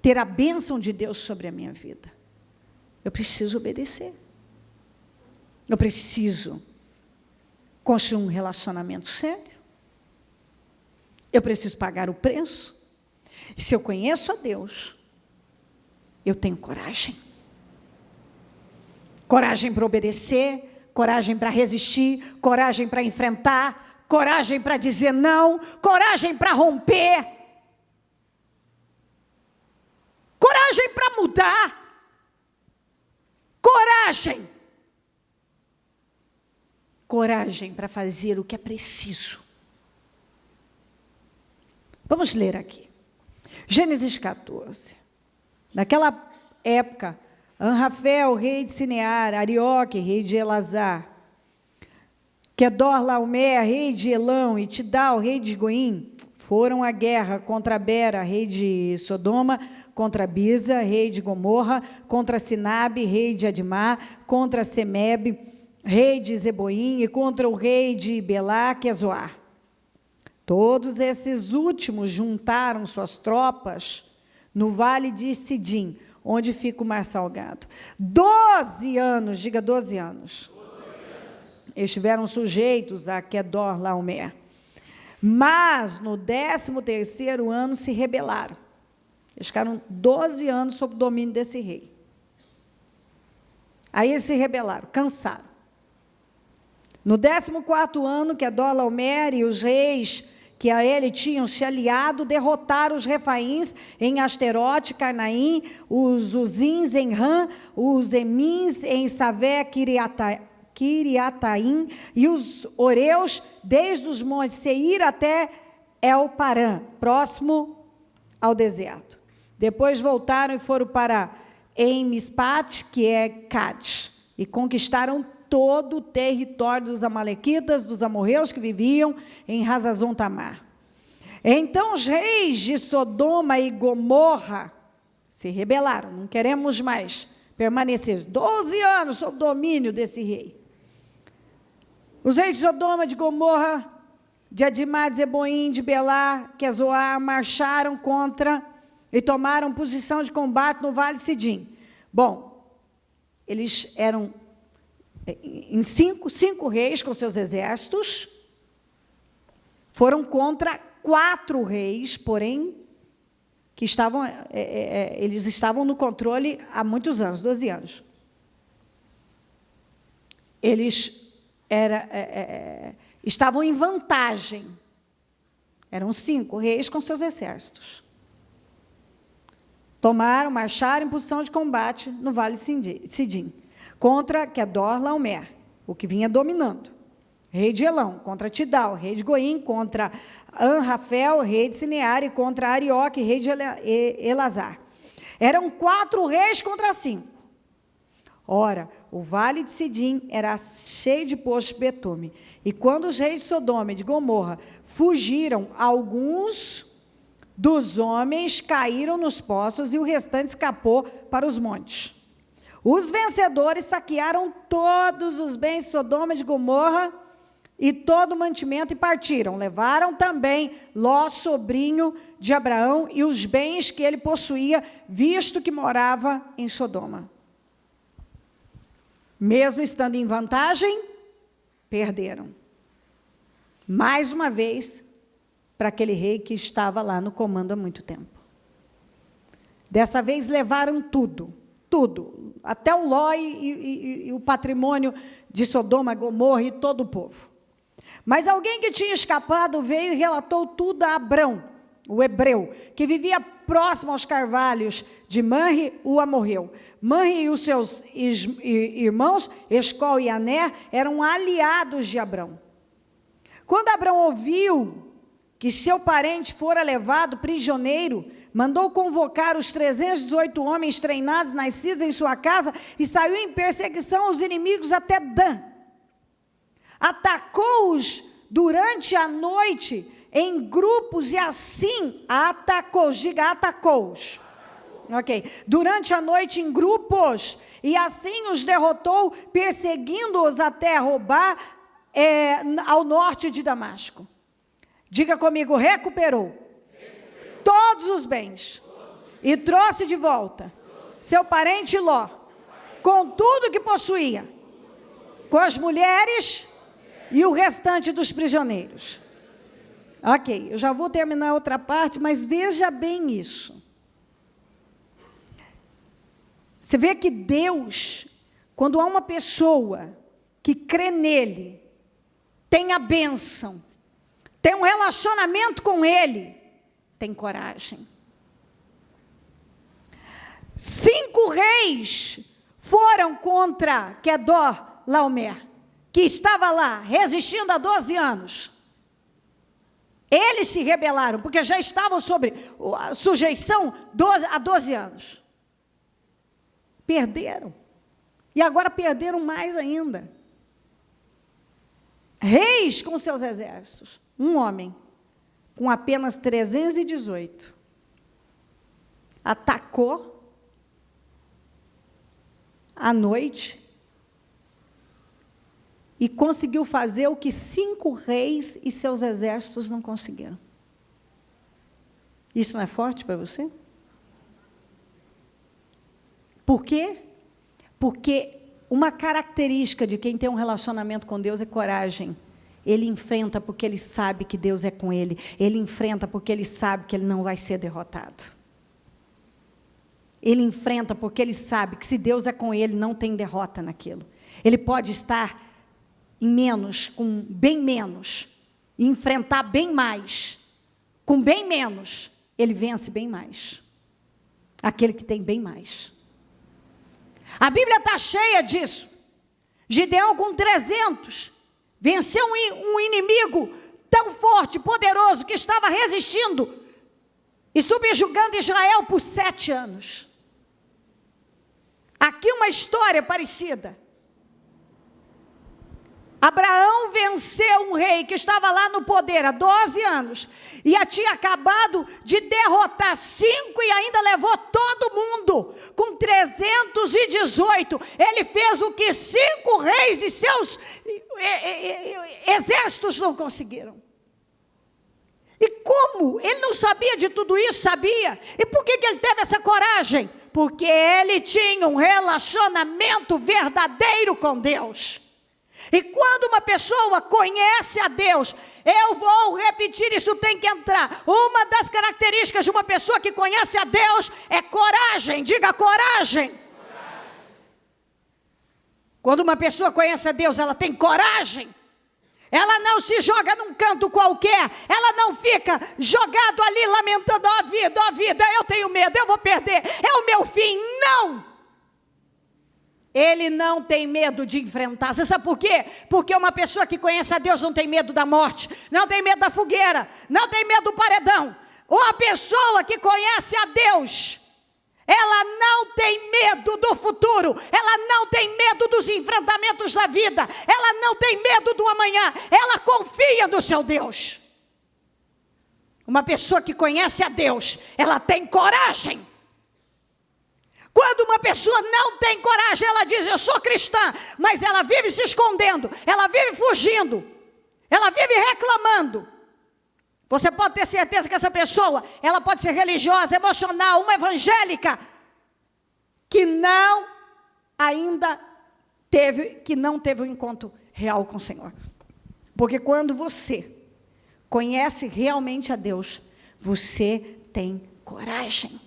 ter a bênção de Deus sobre a minha vida, eu preciso obedecer. Eu preciso construir um relacionamento sério. Eu preciso pagar o preço. E se eu conheço a Deus, eu tenho coragem. Coragem para obedecer, coragem para resistir, coragem para enfrentar, coragem para dizer não, coragem para romper, coragem para mudar, coragem para fazer o que é preciso. Vamos ler aqui. Gênesis 14. Naquela época, Anrafel, rei de Sinear, Arioque, rei de Elazar, Quedorlaomer, rei de Elão, e Tidal, rei de Goim, foram à guerra contra Bera, rei de Sodoma, contra Bisa, rei de Gomorra, contra Sinabe, rei de Admá, contra Semebe, rei de Zeboim, e contra o rei de Belá, que é Zoar. Todos esses últimos juntaram suas tropas no vale de Sidim, onde fica o mar salgado. 12 anos, diga 12 anos. Estiveram sujeitos a Quedorlaomer. Mas no 13º ano se rebelaram. Eles ficaram 12 anos sob o domínio desse rei. Aí eles se rebelaram, cansaram. No 14º ano, Quedorlaomer e os reis que a ele tinham se aliado, derrotaram os refaíns em Asterote, Carnaim, os uzins em Ram, os emins em Savé, Kiriataim, e os oreus, desde os montes Seir até El-Parã, próximo ao deserto. Depois voltaram e foram para Mispat, que é Cádiz, e conquistaram todo o território dos amalequitas, dos amorreus que viviam em Hazazon Tamar. Então os reis de Sodoma e Gomorra se rebelaram, não queremos mais permanecer 12 anos sob o domínio desse rei. Os reis de Sodoma, de Gomorra, de Admá, de Zeboim, de Belá, que é Zoar, marcharam contra e tomaram posição de combate no Vale Sidim. Bom, eles eram em cinco reis com seus exércitos, foram contra 4 reis, porém, que estavam, eles estavam no controle há muitos anos, 12 anos. Eles estavam em vantagem. Eram 5 reis com seus exércitos. Tomaram, marcharam em posição de combate no Vale Sidim. Contra Quedorlaomer, o que vinha dominando. Rei de Elão, contra Tidal, rei de Goim, contra Anrafel, rei de Sinear, e contra Arioque, rei de Elazar. Eram 4 reis contra 5. Ora, o vale de Sidim era cheio de poços de betume. E quando os reis de Sodoma e de Gomorra fugiram, alguns dos homens caíram nos poços e o restante escapou para os montes. Os vencedores saquearam todos os bens de Sodoma e de Gomorra, e todo o mantimento, e partiram. Levaram também Ló, sobrinho de Abraão, e os bens que ele possuía, visto que morava em Sodoma. Mesmo estando em vantagem, perderam. Mais uma vez, para aquele rei que estava lá no comando há muito tempo. Dessa vez levaram tudo, até o Ló e o patrimônio de Sodoma, Gomorra e todo o povo. Mas alguém que tinha escapado veio e relatou tudo a Abrão, o hebreu, que vivia próximo aos carvalhos de Manre, o amorreu. Manre e os seus irmãos, Escol e Aner, eram aliados de Abrão. Quando Abrão ouviu que seu parente fora levado prisioneiro, mandou convocar os 318 homens treinados, nascidos em sua casa, e saiu em perseguição aos inimigos até Dan. Atacou-os durante a noite em grupos e assim atacou-os. Diga, atacou-os. Ok. Durante a noite em grupos e assim os derrotou, perseguindo-os até roubar ao norte de Damasco. Diga comigo, recuperou todos os bens e trouxe de volta seu parente Ló, com tudo que possuía, com as mulheres e o restante dos prisioneiros. Ok, eu já vou terminar outra parte, mas veja bem isso. Você vê que Deus, quando há uma pessoa que crê nele, tem a bênção, tem um relacionamento com ele, tem coragem. 5 reis foram contra Quedor Laomer, que estava lá, resistindo há 12 anos. Eles se rebelaram, porque já estavam sob a sujeição há 12 anos. Perderam. E agora perderam mais ainda. Reis com seus exércitos. Um homem, com apenas 318, atacou à noite e conseguiu fazer o que 5 reis e seus exércitos não conseguiram. Isso não é forte para você? Por quê? Porque uma característica de quem tem um relacionamento com Deus é coragem. Ele enfrenta porque ele sabe que Deus é com ele. Ele enfrenta porque ele sabe que ele não vai ser derrotado. Ele enfrenta porque ele sabe que se Deus é com ele, não tem derrota naquilo. Ele pode estar em menos, com bem menos, e enfrentar bem mais. Com bem menos, ele vence bem mais. Aquele que tem bem mais. A Bíblia está cheia disso. Gideão com 300, venceu um inimigo tão forte, poderoso, que estava resistindo e subjugando Israel por 7 anos. Aqui uma história parecida. Abraão venceu um rei que estava lá no poder há 12 anos e tinha acabado de derrotar 5 e ainda levou todo mundo com 318. Ele fez o que 5 reis de seus exércitos não conseguiram. E como? Ele não sabia de tudo isso? Sabia. E por que ele teve essa coragem? Porque ele tinha um relacionamento verdadeiro com Deus. E quando uma pessoa conhece a Deus, eu vou repetir, isso tem que entrar. Uma das características de uma pessoa que conhece a Deus é coragem. Diga coragem. Quando uma pessoa conhece a Deus, ela tem coragem. Ela não se joga num canto qualquer. Ela não fica jogado ali lamentando: ó vida, eu tenho medo, eu vou perder, é o meu fim. Não! Ele não tem medo de enfrentar. Você sabe por quê? Porque uma pessoa que conhece a Deus não tem medo da morte, não tem medo da fogueira, não tem medo do paredão. Uma pessoa que conhece a Deus, ela não tem medo do futuro, ela não tem medo dos enfrentamentos da vida, ela não tem medo do amanhã, ela confia no seu Deus. Uma pessoa que conhece a Deus, ela tem coragem. Quando uma pessoa não tem coragem, ela diz: eu sou cristã, mas ela vive se escondendo, ela vive fugindo, ela vive reclamando. Você pode ter certeza que essa pessoa, ela pode ser religiosa, emocional, uma evangélica, que não teve um encontro real com o Senhor. Porque quando você conhece realmente a Deus, você tem coragem.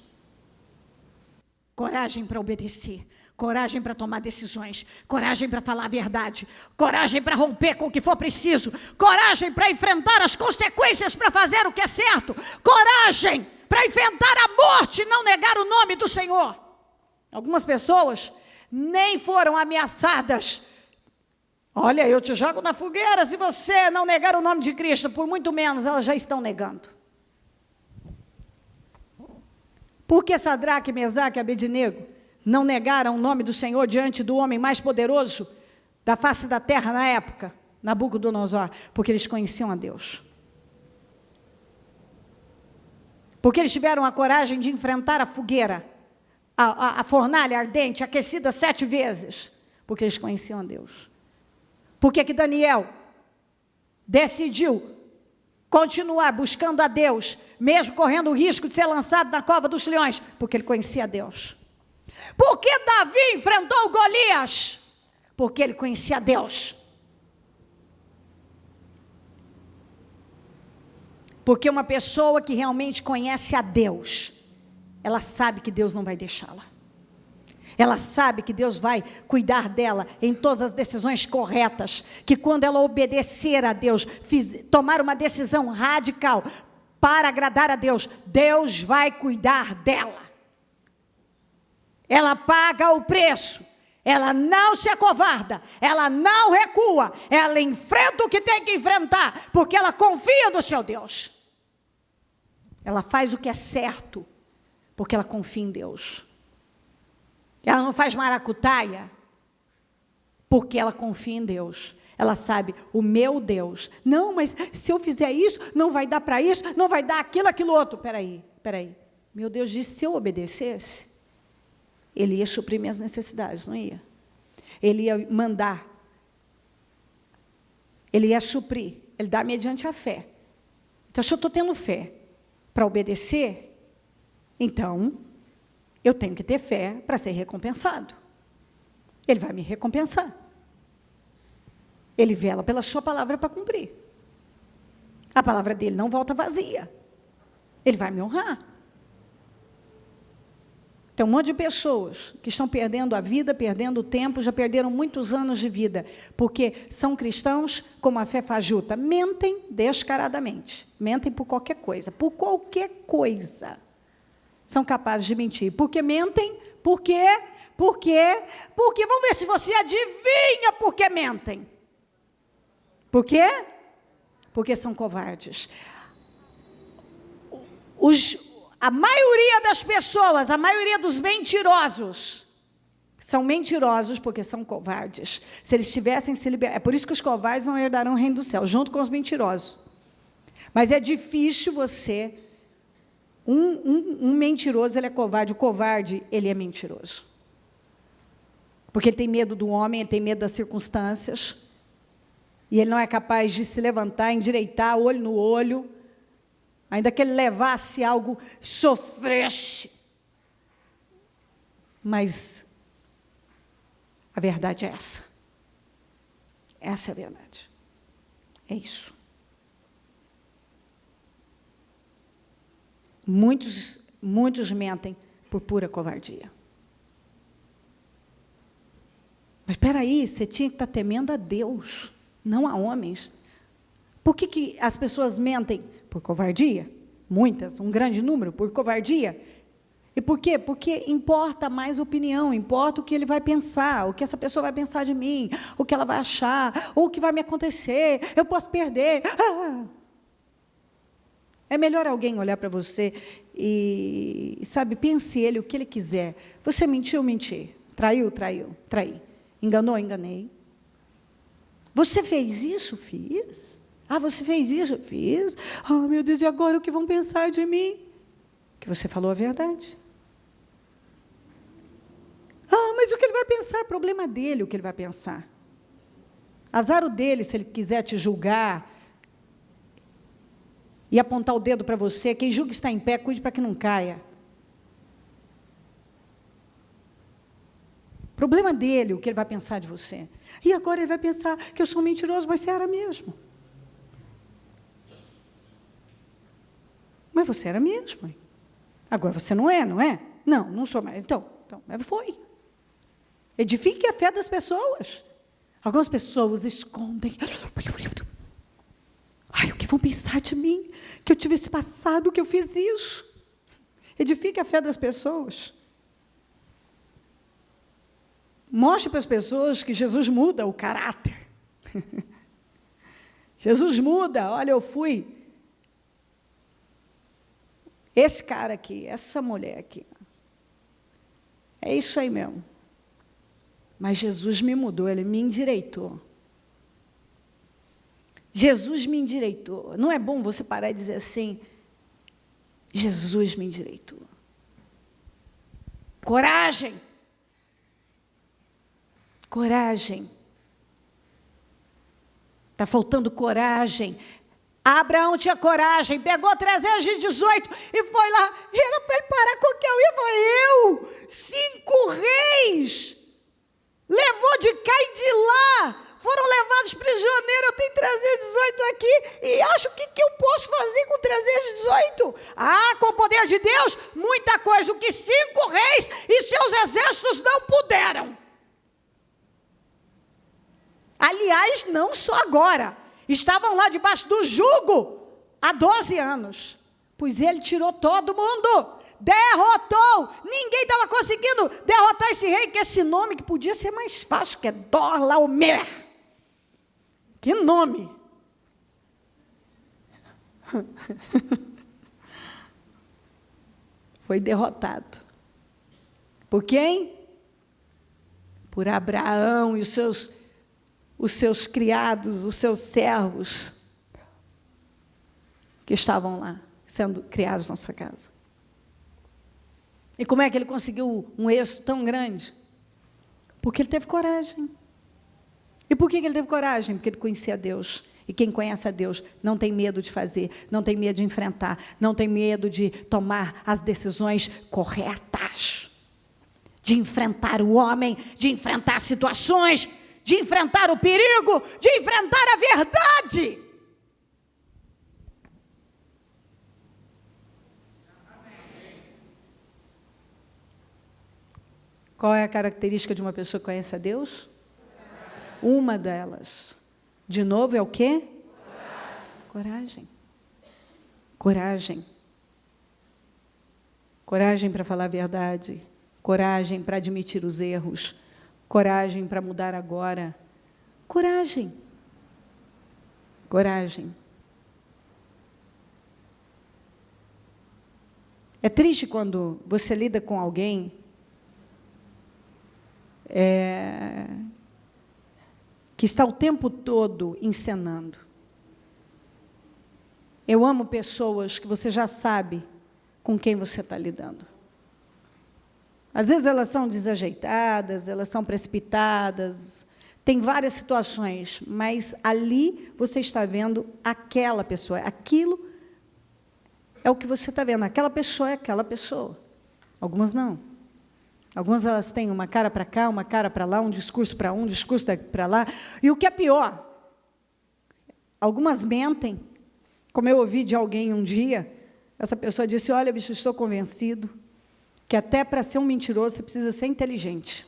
Coragem para obedecer, coragem para tomar decisões, coragem para falar a verdade, coragem para romper com o que for preciso, coragem para enfrentar as consequências para fazer o que é certo, coragem para enfrentar a morte e não negar o nome do Senhor. Algumas pessoas nem foram ameaçadas. Olha, eu te jogo na fogueira se você não negar o nome de Cristo, por muito menos elas já estão negando. Por que Sadraque, Mesaque e Abednego não negaram o nome do Senhor diante do homem mais poderoso da face da terra na época, Nabucodonosor? Porque eles conheciam a Deus. Porque eles tiveram a coragem de enfrentar a fogueira, a fornalha ardente, aquecida 7 vezes, porque eles conheciam a Deus. Por que Daniel decidiu continuar buscando a Deus, mesmo correndo o risco de ser lançado na cova dos leões? Porque ele conhecia a Deus. Por que Davi enfrentou Golias? Porque ele conhecia a Deus. Porque uma pessoa que realmente conhece a Deus, ela sabe que Deus não vai deixá-la. Ela sabe que Deus vai cuidar dela em todas as decisões corretas, que quando ela obedecer a Deus, tomar uma decisão radical para agradar a Deus, Deus vai cuidar dela. Ela paga o preço, ela não se acovarda, ela não recua, ela enfrenta o que tem que enfrentar, porque ela confia no seu Deus. Ela faz o que é certo, porque ela confia em Deus. Ela não faz maracutaia, porque ela confia em Deus. Ela sabe, o meu Deus, não, mas se eu fizer isso, não vai dar para isso, não vai dar aquilo outro. Peraí. Meu Deus disse, se eu obedecesse, Ele ia suprir minhas necessidades, não ia? Ele ia mandar, Ele ia suprir, Ele dá mediante a fé. Então, se eu estou tendo fé para obedecer, então eu tenho que ter fé para ser recompensado. Ele vai me recompensar. Ele vela pela sua palavra para cumprir. A palavra dele não volta vazia. Ele vai me honrar. Tem um monte de pessoas que estão perdendo a vida, perdendo o tempo, já perderam muitos anos de vida, porque são cristãos como a fé fajuta. Mentem descaradamente. Mentem por qualquer coisa. Por qualquer coisa. São capazes de mentir. Por que mentem? Por quê? Porque, vamos ver se você adivinha por que mentem. Por quê? Porque são covardes. A maioria das pessoas, a maioria dos mentirosos, são mentirosos porque são covardes. Se eles tivessem se libertado, é por isso que os covardes não herdarão o reino do céu, junto com os mentirosos. Mas é difícil você... Um mentiroso, ele é covarde. O covarde, ele é mentiroso. Porque ele tem medo do homem, ele tem medo das circunstâncias. E ele não é capaz de se levantar, endireitar, olho no olho. Ainda que ele levasse algo, sofresse. Mas a verdade é essa. Essa é a verdade. É isso. Muitos mentem por pura covardia. Mas espera aí, você tinha que estar temendo a Deus, não a homens. Por que as pessoas mentem? Por covardia? Muitas, um grande número, por covardia. E por quê? Porque importa mais opinião, importa o que ele vai pensar, o que essa pessoa vai pensar de mim, o que ela vai achar, ou o que vai me acontecer, eu posso perder. É melhor alguém olhar para você e, pense ele o que ele quiser. Você mentiu, menti. Traiu, traí. Enganou, enganei. Você fez isso? Fiz. Você fez isso? Fiz. Meu Deus, e agora o que vão pensar de mim? Que você falou a verdade. Mas o que ele vai pensar? É problema dele o que ele vai pensar. Azar o dele se ele quiser te julgar e apontar o dedo para você. Quem julga está em pé, cuide para que não caia. Problema dele, o que ele vai pensar de você. E agora ele vai pensar que eu sou um mentiroso, mas você era mesmo. Mas você era mesmo. Agora você não é, não é? Não, não sou mais. Então, mas foi. Edifique a fé das pessoas. Algumas pessoas escondem. Ai, o que vão pensar de mim? Que eu tive esse passado, que eu fiz isso. Edifique a fé das pessoas. Mostre para as pessoas que Jesus muda o caráter. Jesus muda. Olha, eu fui esse cara aqui, essa mulher aqui. É isso aí mesmo. Mas Jesus me mudou, ele me endireitou. Jesus me endireitou. Não é bom você parar e dizer assim, Jesus me endireitou. Coragem. Coragem. Está faltando coragem. Abraão tinha coragem, pegou 318 e foi lá. E era para ele parar qualquer um. E foi eu. 5 reis. Levou de cá e de lá. Foram levados prisioneiros. Eu tenho 318 aqui. E acho o que eu posso fazer com 318? Ah, com o poder de Deus, muita coisa. O que 5 reis e seus exércitos não puderam. Aliás, não só agora. Estavam lá debaixo do jugo há 12 anos. Pois ele tirou todo mundo. Derrotou. Ninguém estava conseguindo derrotar esse rei, que esse nome que podia ser mais fácil, que é Dor-Laomer. Que nome. Foi derrotado. Por quem? Por Abraão e os seus criados, os seus servos, que estavam lá, sendo criados na sua casa. E como é que ele conseguiu um êxito tão grande? Porque ele teve coragem. E por que ele teve coragem? Porque ele conhecia Deus. E quem conhece a Deus não tem medo de fazer, não tem medo de enfrentar, não tem medo de tomar as decisões corretas, de enfrentar o homem, de enfrentar situações, de enfrentar o perigo, de enfrentar a verdade. Qual é a característica de uma pessoa que conhece a Deus? Uma delas. De novo, é o quê? Coragem. Coragem. Coragem para falar a verdade. Coragem para admitir os erros. Coragem para mudar agora. Coragem. Coragem. É triste quando você lida com alguém que está o tempo todo encenando. Eu amo pessoas que você já sabe com quem você está lidando. Às vezes elas são desajeitadas, elas são precipitadas, tem várias situações, mas ali você está vendo aquela pessoa, aquilo é o que você está vendo, aquela pessoa é aquela pessoa. Algumas não. Algumas elas têm uma cara para cá, uma cara para lá, um discurso para um discurso para lá. E o que é pior, algumas mentem. Como eu ouvi de alguém um dia, essa pessoa disse, olha, bicho, estou convencido que até para ser um mentiroso você precisa ser inteligente.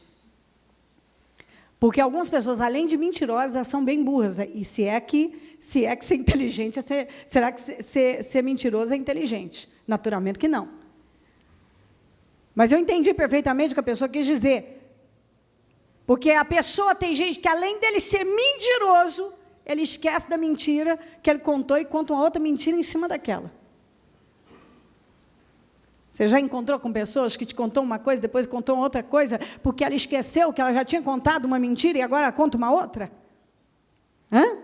Porque algumas pessoas, além de mentirosas, elas são bem burras. E se é que ser inteligente, será que ser mentiroso é inteligente? Naturalmente que não. Mas eu entendi perfeitamente o que a pessoa quis dizer. Porque a pessoa, tem gente que, além dele ser mentiroso, ele esquece da mentira que ele contou e conta uma outra mentira em cima daquela. Você já encontrou com pessoas que te contou uma coisa, depois contou outra coisa, porque ela esqueceu que ela já tinha contado uma mentira e agora conta uma outra? Hã?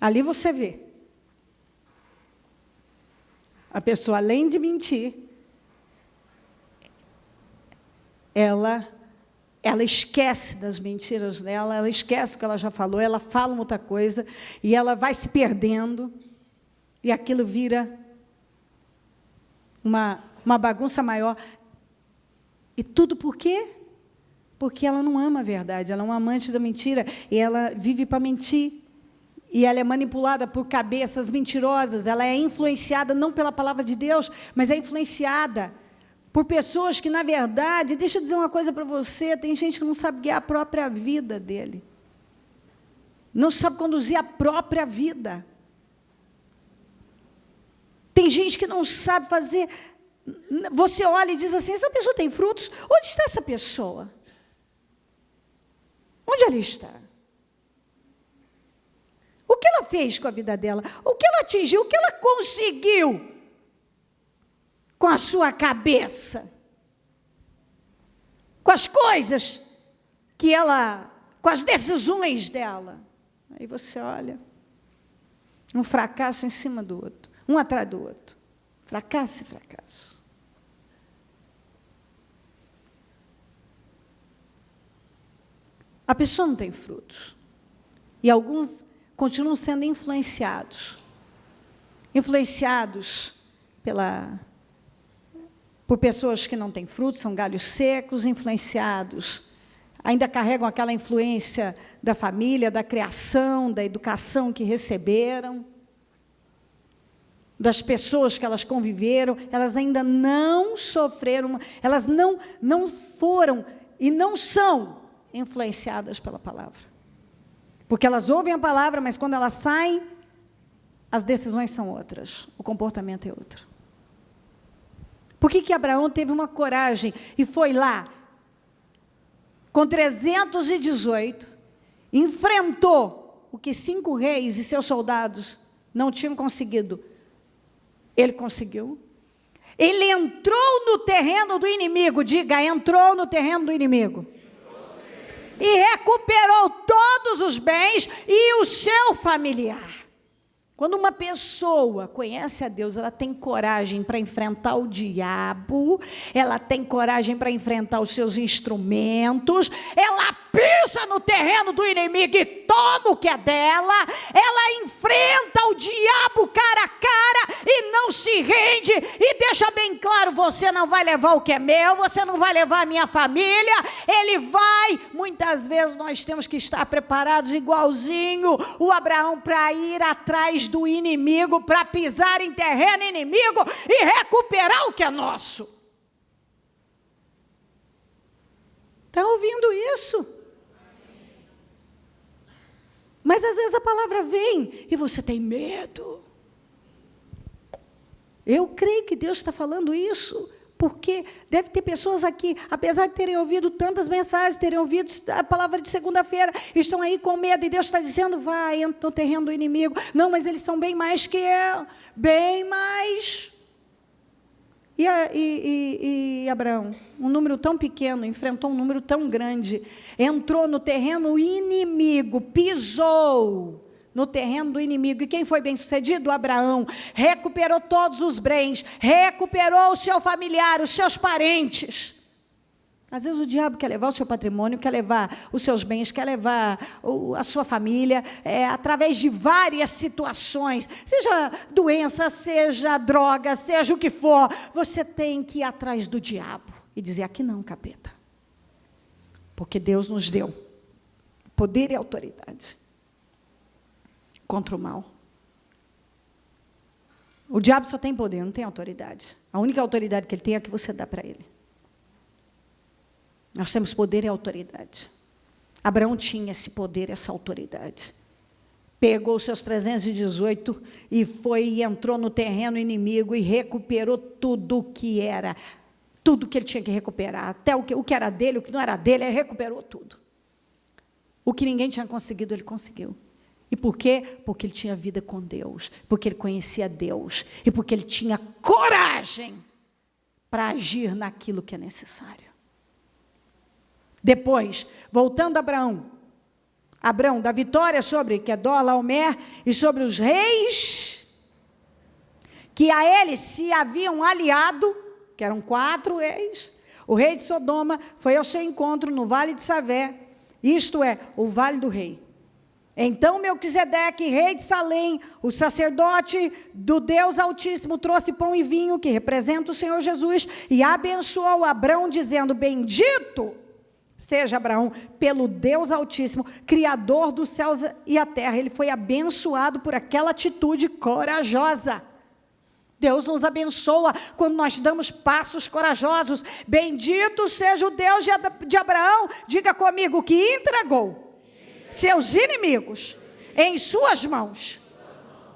Ali você vê. A pessoa, além de mentir, ela ela esquece das mentiras dela, ela esquece o que ela já falou, ela fala uma outra coisa, e ela vai se perdendo, e aquilo vira uma bagunça maior. E tudo por quê? Porque ela não ama a verdade, ela é uma amante da mentira, e ela vive para mentir. E ela é manipulada por cabeças mentirosas, ela é influenciada não pela palavra de Deus, mas é influenciada por pessoas que, na verdade, deixa eu dizer uma coisa para você, tem gente que não sabe guiar a própria vida dele. Não sabe conduzir a própria vida. Tem gente que não sabe fazer. Você olha e diz assim, essa pessoa tem frutos? Onde está essa pessoa? Onde ela está? O que ela fez com a vida dela? O que ela atingiu? O que ela conseguiu com a sua cabeça? Com as coisas que ela, com as decisões dela. Aí você olha, um fracasso em cima do outro, um atrás do outro. Fracasso e fracasso. A pessoa não tem frutos. E alguns continuam sendo influenciados por pessoas que não têm frutos, são galhos secos, influenciados, ainda carregam aquela influência da família, da criação, da educação que receberam, das pessoas que elas conviveram, elas ainda não sofreram, elas não foram e não são influenciadas pela palavra. Porque elas ouvem a palavra, mas quando elas saem, as decisões são outras, o comportamento é outro. Por que Abraão teve uma coragem e foi lá, com 318, enfrentou o que 5 reis e seus soldados não tinham conseguido? Ele conseguiu. Ele entrou no terreno do inimigo, diga, entrou no terreno do inimigo. E recuperou todos os bens e o seu familiar. Quando uma pessoa conhece a Deus, ela tem coragem para enfrentar o diabo, ela tem coragem para enfrentar os seus instrumentos, ela pisa no terreno do inimigo e toma o que é dela, ela enfrenta o diabo cara a cara e não se rende, e deixa bem claro, você não vai levar o que é meu, você não vai levar a minha família, ele vai. Muitas vezes nós temos que estar preparados igualzinho o Abraão para ir atrás do inimigo, para pisar em terreno inimigo e recuperar o que é nosso. Está ouvindo isso? Mas às vezes a palavra vem e você tem medo. Eu creio que Deus está falando isso, porque deve ter pessoas aqui, apesar de terem ouvido tantas mensagens, terem ouvido a palavra de segunda-feira, estão aí com medo, e Deus está dizendo, vai, entra no terreno do inimigo. Não, mas eles são bem mais que eu, bem mais. E Abraão, um número tão pequeno, enfrentou um número tão grande, entrou no terreno inimigo, pisou no terreno do inimigo. E quem foi bem sucedido? Abraão. Recuperou todos os bens, recuperou o seu familiar, os seus parentes. Às vezes o diabo quer levar o seu patrimônio, quer levar os seus bens, quer levar a sua família, através de várias situações, seja doença, seja droga, seja o que for. Você tem que ir atrás do diabo e dizer, aqui não, capeta. Porque Deus nos deu poder e autoridade contra o mal. O diabo só tem poder, não tem autoridade. A única autoridade que ele tem é a que você dá para ele. Nós temos poder e autoridade. Abraão tinha esse poder, essa autoridade. Pegou os seus 318 e foi e entrou no terreno inimigo e recuperou tudo o que era, tudo que ele tinha que recuperar, até o que era dele, o que não era dele, ele recuperou tudo. O que ninguém tinha conseguido, ele conseguiu. E por quê? Porque ele tinha vida com Deus, porque ele conhecia Deus, e porque ele tinha coragem para agir naquilo que é necessário. Depois, voltando a Abraão, da vitória sobre Quedorlaomer e sobre os reis, que a ele se haviam aliado, que eram 4 reis, O rei de Sodoma foi ao seu encontro no vale de Savé, isto é, o vale do rei. Então Melquisedeque, rei de Salém, o sacerdote do Deus Altíssimo, trouxe pão e vinho, que representa o Senhor Jesus, e abençoou Abrão, dizendo: bendito seja Abraão pelo Deus Altíssimo, Criador dos céus e a terra. Ele foi abençoado por aquela atitude corajosa. Deus nos abençoa quando nós damos passos corajosos. Bendito seja o Deus de Abraão, diga comigo, que entregou seus inimigos em suas mãos.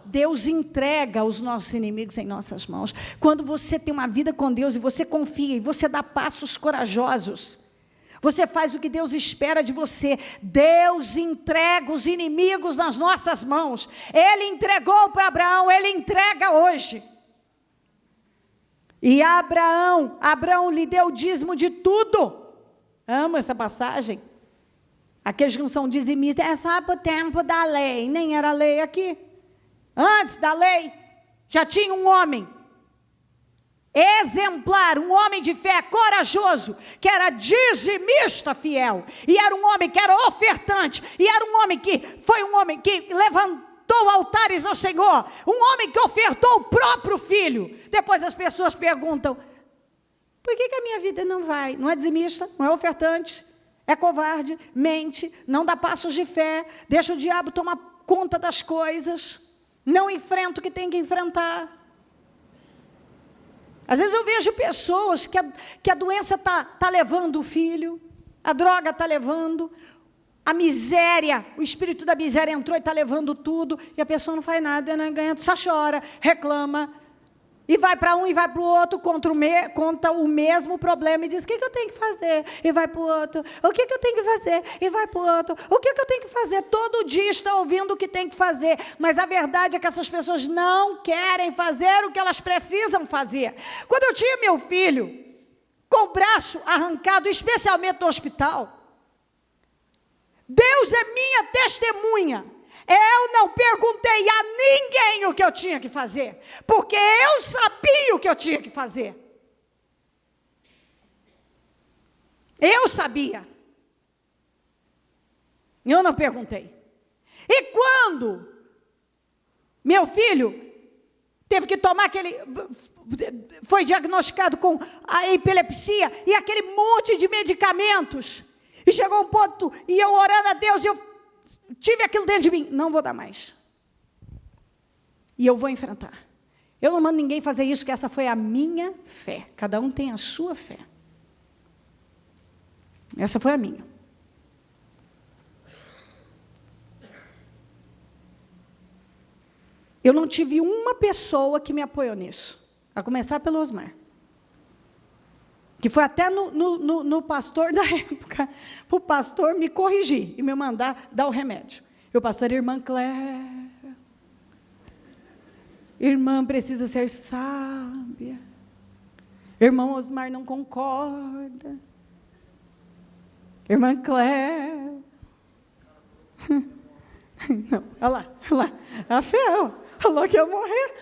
Deus entrega os nossos inimigos em nossas mãos. Quando você tem uma vida com Deus e você confia e você dá passos corajosos, você faz o que Deus espera de você. Deus entrega os inimigos nas nossas mãos. Ele entregou para Abraão, ele entrega hoje. E Abraão lhe deu o dízimo de tudo. Amo essa passagem. Aqueles que não são dizimistas, é só para o tempo da lei. Nem era lei aqui. Antes da lei, já tinha um homem exemplar, um homem de fé, corajoso, que era dizimista fiel, e era um homem que era ofertante, e era um homem que foi um homem que levantou altares ao Senhor, um homem que ofertou o próprio filho. Depois as pessoas perguntam: por que a minha vida não vai? Não é dizimista, não é ofertante, é covarde, mente, não dá passos de fé, deixa o diabo tomar conta das coisas, não enfrenta o que tem que enfrentar. Às vezes eu vejo pessoas que a doença está levando o filho, a droga está levando, a miséria, o espírito da miséria entrou e está levando tudo, e a pessoa não faz nada, né? Ganha, só chora, reclama, e vai para um e vai para o outro, conta o mesmo problema e diz: o que eu tenho que fazer? E vai para o outro. O que eu tenho que fazer? E vai para o outro. O que eu tenho que fazer? Todo dia está ouvindo o que tem que fazer, mas a verdade é que essas pessoas não querem fazer o que elas precisam fazer. Quando eu tinha meu filho com o braço arrancado, especialmente no hospital, Deus é minha testemunha. Eu não perguntei a ninguém o que eu tinha que fazer, porque eu sabia o que eu tinha que fazer. Eu sabia. Eu não perguntei. E quando meu filho teve que tomar foi diagnosticado com a epilepsia e aquele monte de medicamentos, e chegou um ponto, e eu orando a Deus, eu tive aquilo dentro de mim: não vou dar mais. E eu vou enfrentar. Eu não mando ninguém fazer isso, que essa foi a minha fé. Cada um tem a sua fé. Essa foi a minha. Eu não tive uma pessoa que me apoiou nisso. A começar pelo Osmar. Que foi até no pastor da época, para o pastor me corrigir e me mandar dar o remédio. E o pastor: irmã Cléia, irmã precisa ser sábia. Irmão Osmar não concorda. Irmã Cléia. Não, olha lá, a fé, falou que ia morrer.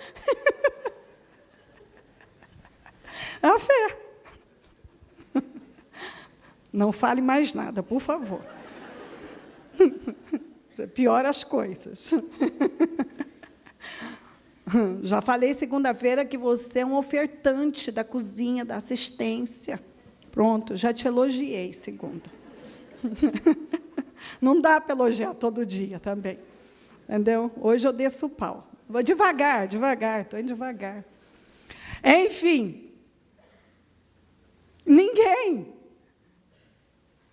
A fé. Não fale mais nada, por favor. Você piora as coisas. Já falei segunda-feira que você é um ofertante da cozinha, da assistência. Pronto, já te elogiei segunda. Não dá para elogiar todo dia também. Entendeu? Hoje eu desço o pau. Vou devagar, estou indo devagar. Enfim. Ninguém.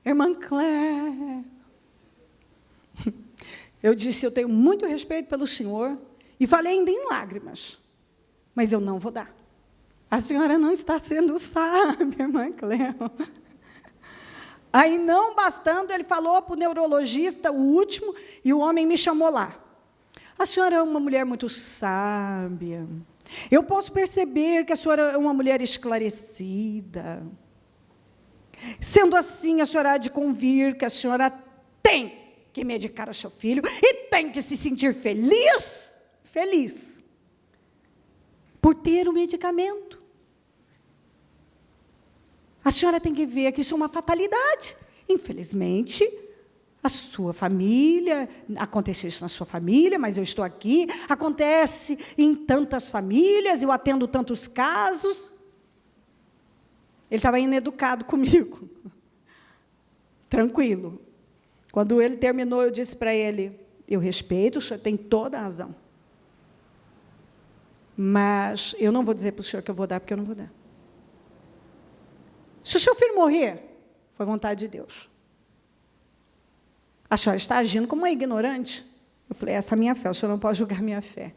Irmã Cléia, eu disse: eu tenho muito respeito pelo senhor, e falei ainda em lágrimas, mas eu não vou dar. A senhora não está sendo sábia, irmã Cléia. Aí, não bastando, ele falou para o neurologista, o último, e o homem me chamou lá. A senhora é uma mulher muito sábia, eu posso perceber que a senhora é uma mulher esclarecida. Sendo assim, a senhora há de convir que a senhora tem que medicar o seu filho e tem que se sentir feliz, por ter o medicamento. A senhora tem que ver que isso é uma fatalidade. Infelizmente, a sua família, aconteceu isso na sua família, mas eu estou aqui, acontece em tantas famílias, eu atendo tantos casos. Ele estava ineducado comigo. Tranquilo. Quando ele terminou, eu disse para ele, eu respeito, o senhor tem toda a razão. Mas eu não vou dizer para o senhor que eu vou dar, porque eu não vou dar. Se o seu filho morrer, foi vontade de Deus. A senhora está agindo como uma ignorante. Eu falei, essa é a minha fé, o senhor não pode julgar minha fé.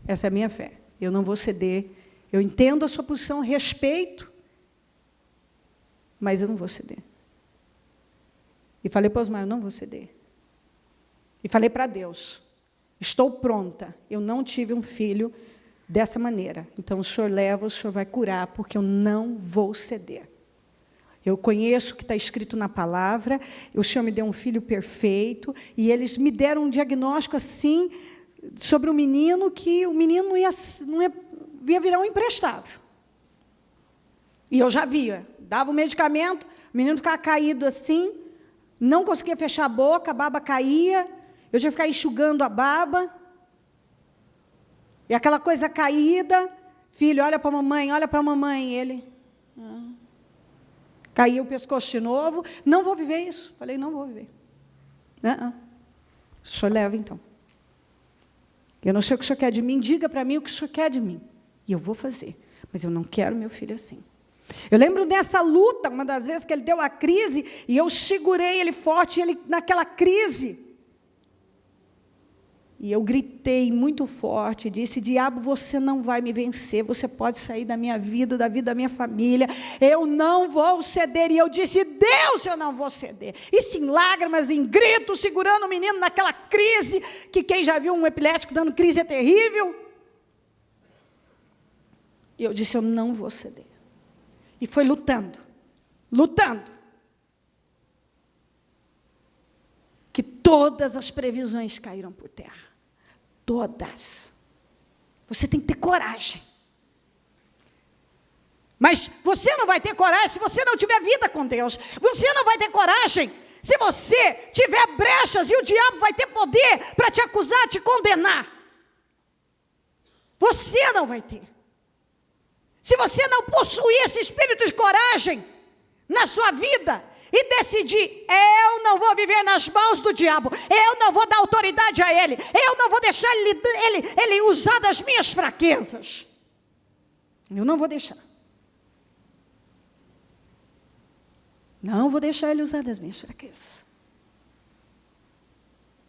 Essa é a minha fé. Eu não vou ceder. Eu entendo a sua posição, respeito, mas eu não vou ceder. E falei para Osmar, eu não vou ceder. E falei para Deus, estou pronta, eu não tive um filho dessa maneira. Então, o senhor leva, o senhor vai curar, porque eu não vou ceder. Eu conheço o que está escrito na palavra, o senhor me deu um filho perfeito, e eles me deram um diagnóstico assim, sobre o menino, que o menino não ia virar um imprestável. E eu já via, dava o medicamento, o menino ficava caído assim, não conseguia fechar a boca, a baba caía, eu tinha que ficar enxugando a baba, e aquela coisa caída, filho, olha para a mamãe, ele... Caiu o pescoço de novo, não vou viver isso. Falei, não vou viver. Não. O senhor leva, então. Eu não sei o que o senhor quer de mim, diga para mim o que o senhor quer de mim. E eu vou fazer, mas eu não quero meu filho assim. Eu lembro dessa luta, uma das vezes que ele deu a crise, e eu segurei ele forte, ele naquela crise. E eu gritei muito forte, disse, diabo, você não vai me vencer, você pode sair da minha vida, da vida da minha família, eu não vou ceder. E eu disse, Deus, eu não vou ceder. E sim, lágrimas, em gritos, segurando o menino naquela crise, que quem já viu um epilético dando crise é terrível. E eu disse, eu não vou ceder. E foi lutando, que todas as previsões caíram por terra. Todas. Você tem que ter coragem. Mas você não vai ter coragem se você não tiver vida com Deus. Você não vai ter coragem se você tiver brechas e o diabo vai ter poder para te acusar, te condenar. Você não vai ter. Se você não possuir esse espírito de coragem na sua vida e decidir, eu não vou viver nas mãos do diabo, eu não vou dar autoridade a ele, eu não vou deixar ele usar das minhas fraquezas. Eu não vou deixar. Não vou deixar ele usar das minhas fraquezas.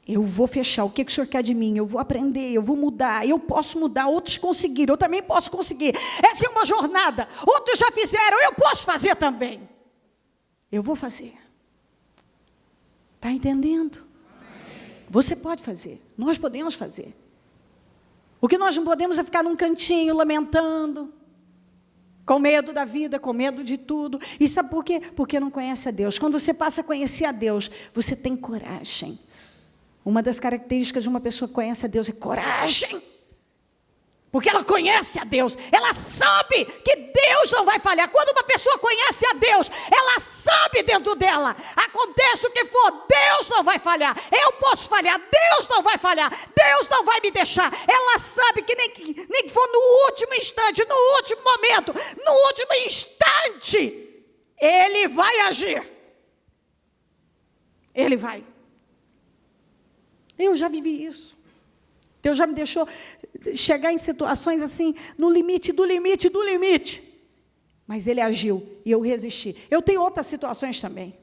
Eu vou fechar. O que o senhor quer de mim? Eu vou aprender, eu vou mudar. Eu posso mudar, outros conseguiram, eu também posso conseguir. Essa é uma jornada. Outros já fizeram, eu posso fazer também. Eu vou fazer. Está entendendo? Você pode fazer. Nós podemos fazer. O que nós não podemos é ficar num cantinho lamentando, com medo da vida, com medo de tudo. E sabe por quê? Porque não conhece a Deus. Quando você passa a conhecer a Deus, você tem coragem. Uma das características de uma pessoa que conhece a Deus é coragem. Porque ela conhece a Deus, ela sabe que Deus não vai falhar. Quando uma pessoa conhece a Deus, ela sabe dentro dela, acontece o que for, Deus não vai falhar. Eu posso falhar, Deus não vai falhar, Deus não vai me deixar. Ela sabe que nem que for no último instante, no último momento, no último instante, Ele vai agir. Ele vai. Eu já vivi isso. Deus já me deixou chegar em situações assim, no limite do limite do limite. Mas Ele agiu e eu resisti. Eu tenho outras situações também,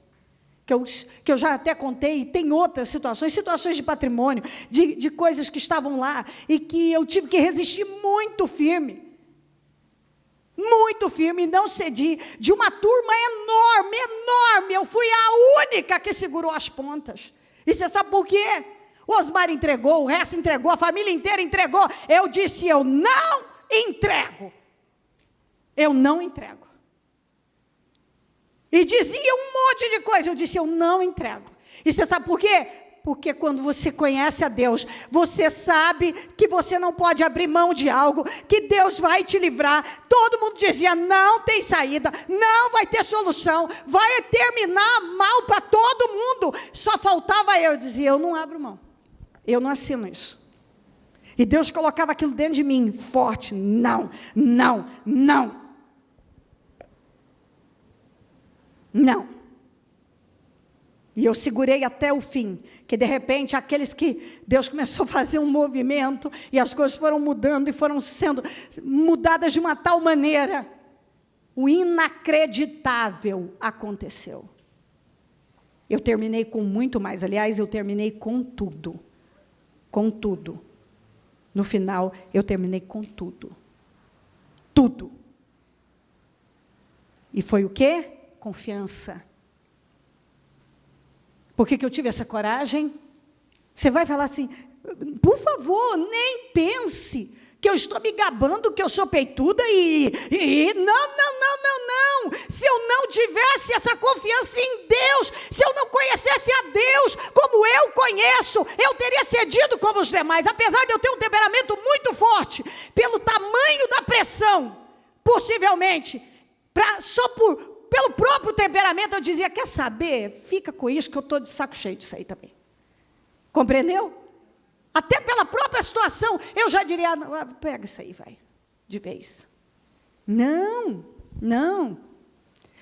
que eu já até contei, e tem outras situações de patrimônio, de coisas que estavam lá, e que eu tive que resistir muito firme, e não cedi, de uma turma enorme, eu fui a única que segurou as pontas. E você sabe por quê? O Osmar entregou, o resto entregou, a família inteira entregou. Eu disse, eu não entrego. Eu não entrego. E dizia um monte de coisa. Eu disse, eu não entrego. E você sabe por quê? Porque quando você conhece a Deus, você sabe que você não pode abrir mão de algo, que Deus vai te livrar. Todo mundo dizia, não tem saída, não vai ter solução, vai terminar mal para todo mundo. Só faltava eu dizer, eu não abro mão, eu não assino isso. E Deus colocava aquilo dentro de mim, forte, não, não, não. Não. E eu segurei até o fim, que de repente aqueles que Deus começou a fazer um movimento, e as coisas foram mudando e foram sendo mudadas de uma tal maneira, o inacreditável aconteceu. Eu terminei com muito mais, aliás, eu terminei com tudo. Com tudo. No final, eu terminei com tudo. Tudo. E foi o quê? Confiança. Por que eu tive essa coragem? Você vai falar assim, por favor, nem pense que eu estou me gabando, que eu sou peituda não. Se eu não tivesse essa confiança em Deus, se eu não conhecesse a Deus como eu conheço, eu teria cedido como os demais, apesar de eu ter um temperamento muito forte, pelo tamanho da pressão, possivelmente, pelo próprio temperamento, eu dizia, quer saber? Fica com isso, que eu estou de saco cheio disso aí também. Compreendeu? Até pela própria situação, eu já diria, pega isso aí, vai, de vez. Não.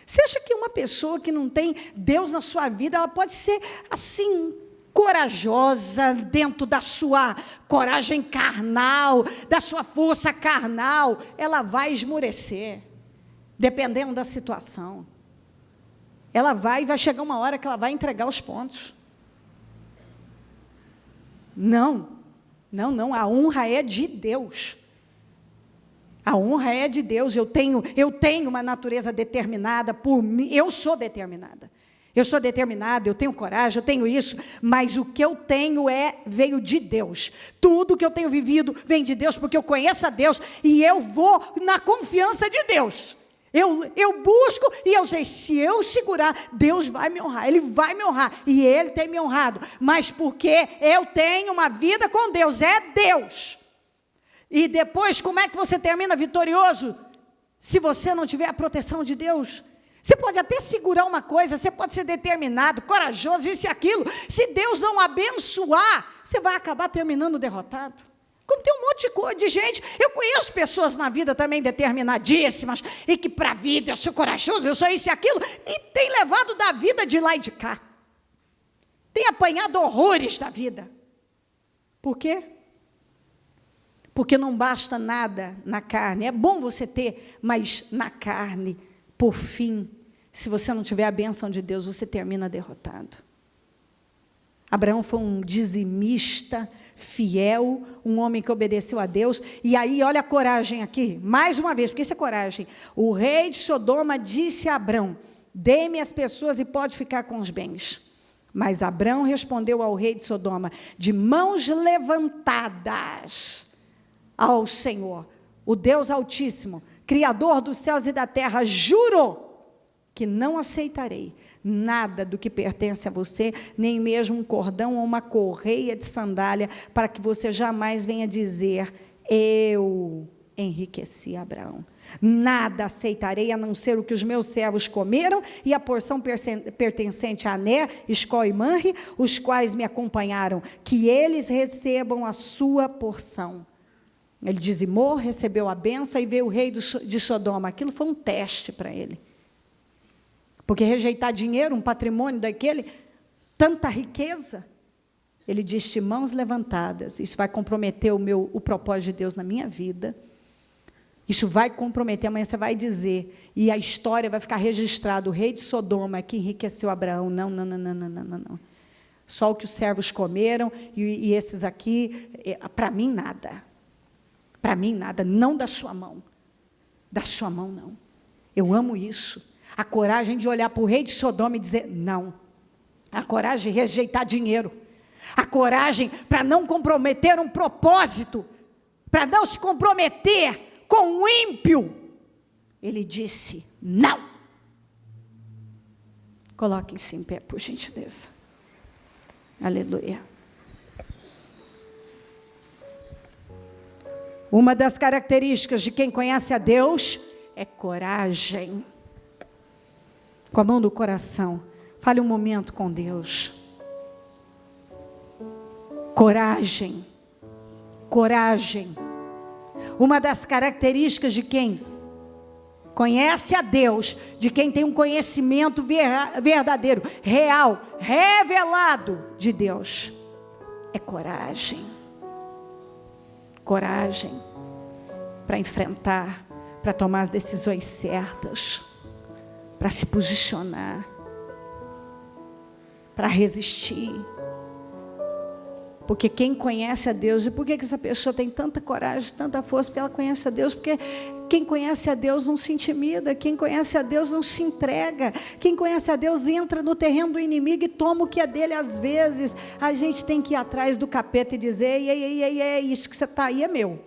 Você acha que uma pessoa que não tem Deus na sua vida, ela pode ser assim, corajosa dentro da sua coragem carnal, da sua força carnal, ela vai esmorecer. Dependendo da situação. Ela vai chegar uma hora que ela vai entregar os pontos. Não, a honra é de Deus. A honra é de Deus, eu tenho uma natureza determinada por mim, eu sou determinada, eu tenho coragem, eu tenho isso, mas o que eu tenho veio de Deus. Tudo que eu tenho vivido vem de Deus, porque eu conheço a Deus, e eu vou na confiança de Deus. Eu busco e eu sei, se eu segurar, Deus vai me honrar, Ele vai me honrar, e Ele tem me honrado, mas porque eu tenho uma vida com Deus, é Deus. E depois, como é que você termina vitorioso? Se você não tiver a proteção de Deus. Você pode até segurar uma coisa, você pode ser determinado, corajoso, isso e aquilo, se Deus não abençoar, você vai acabar terminando derrotado. Como tem um monte de gente, eu conheço pessoas na vida também determinadíssimas, e que para a vida eu sou corajoso, eu sou isso e aquilo, e tem levado da vida de lá e de cá. Tem apanhado horrores da vida. Por quê? Porque não basta nada na carne. É bom você ter, mas na carne, por fim, se você não tiver a bênção de Deus, você termina derrotado. Abraão foi um dizimista fiel, um homem que obedeceu a Deus, e aí olha a coragem aqui, mais uma vez, porque isso é coragem. O rei de Sodoma disse a Abrão, dê-me as pessoas e pode ficar com os bens. Mas Abrão respondeu ao rei de Sodoma, de mãos levantadas ao Senhor, o Deus Altíssimo, Criador dos céus e da terra, jurou que não aceitarei nada do que pertence a você, nem mesmo um cordão ou uma correia de sandália, para que você jamais venha dizer, eu enriqueci Abraão. Nada aceitarei, a não ser o que os meus servos comeram, e a porção pertencente a Ané, Escol e Manre, os quais me acompanharam, que eles recebam a sua porção. Ele dizimou, recebeu a bênção, e veio o rei de Sodoma. Aquilo foi um teste para ele. Porque rejeitar dinheiro, um patrimônio daquele, tanta riqueza, ele disse, de mãos levantadas, isso vai comprometer o propósito de Deus na minha vida, isso vai comprometer, amanhã você vai dizer, e a história vai ficar registrada, o rei de Sodoma que enriqueceu Abraão, não. Só o que os servos comeram, e esses aqui, para mim nada, não da sua mão não, eu amo isso. A coragem de olhar para o rei de Sodoma e dizer, não. A coragem de rejeitar dinheiro. A coragem para não comprometer um propósito. Para não se comprometer com um ímpio. Ele disse, não. Coloquem-se em pé, por gentileza. Aleluia. Uma das características de quem conhece a Deus é coragem. Com a mão no coração, fale um momento com Deus. Coragem. Coragem. Uma das características de quem conhece a Deus, de quem tem um conhecimento verdadeiro, real, revelado de Deus, é coragem. Coragem para enfrentar, para tomar as decisões certas, para se posicionar, para resistir. Porque quem conhece a Deus, e por que essa pessoa tem tanta coragem, tanta força? Porque ela conhece a Deus, porque quem conhece a Deus não se intimida, quem conhece a Deus não se entrega, quem conhece a Deus entra no terreno do inimigo e toma o que é dele. Às vezes a gente tem que ir atrás do capeta e dizer, ei, isso que você está aí é meu.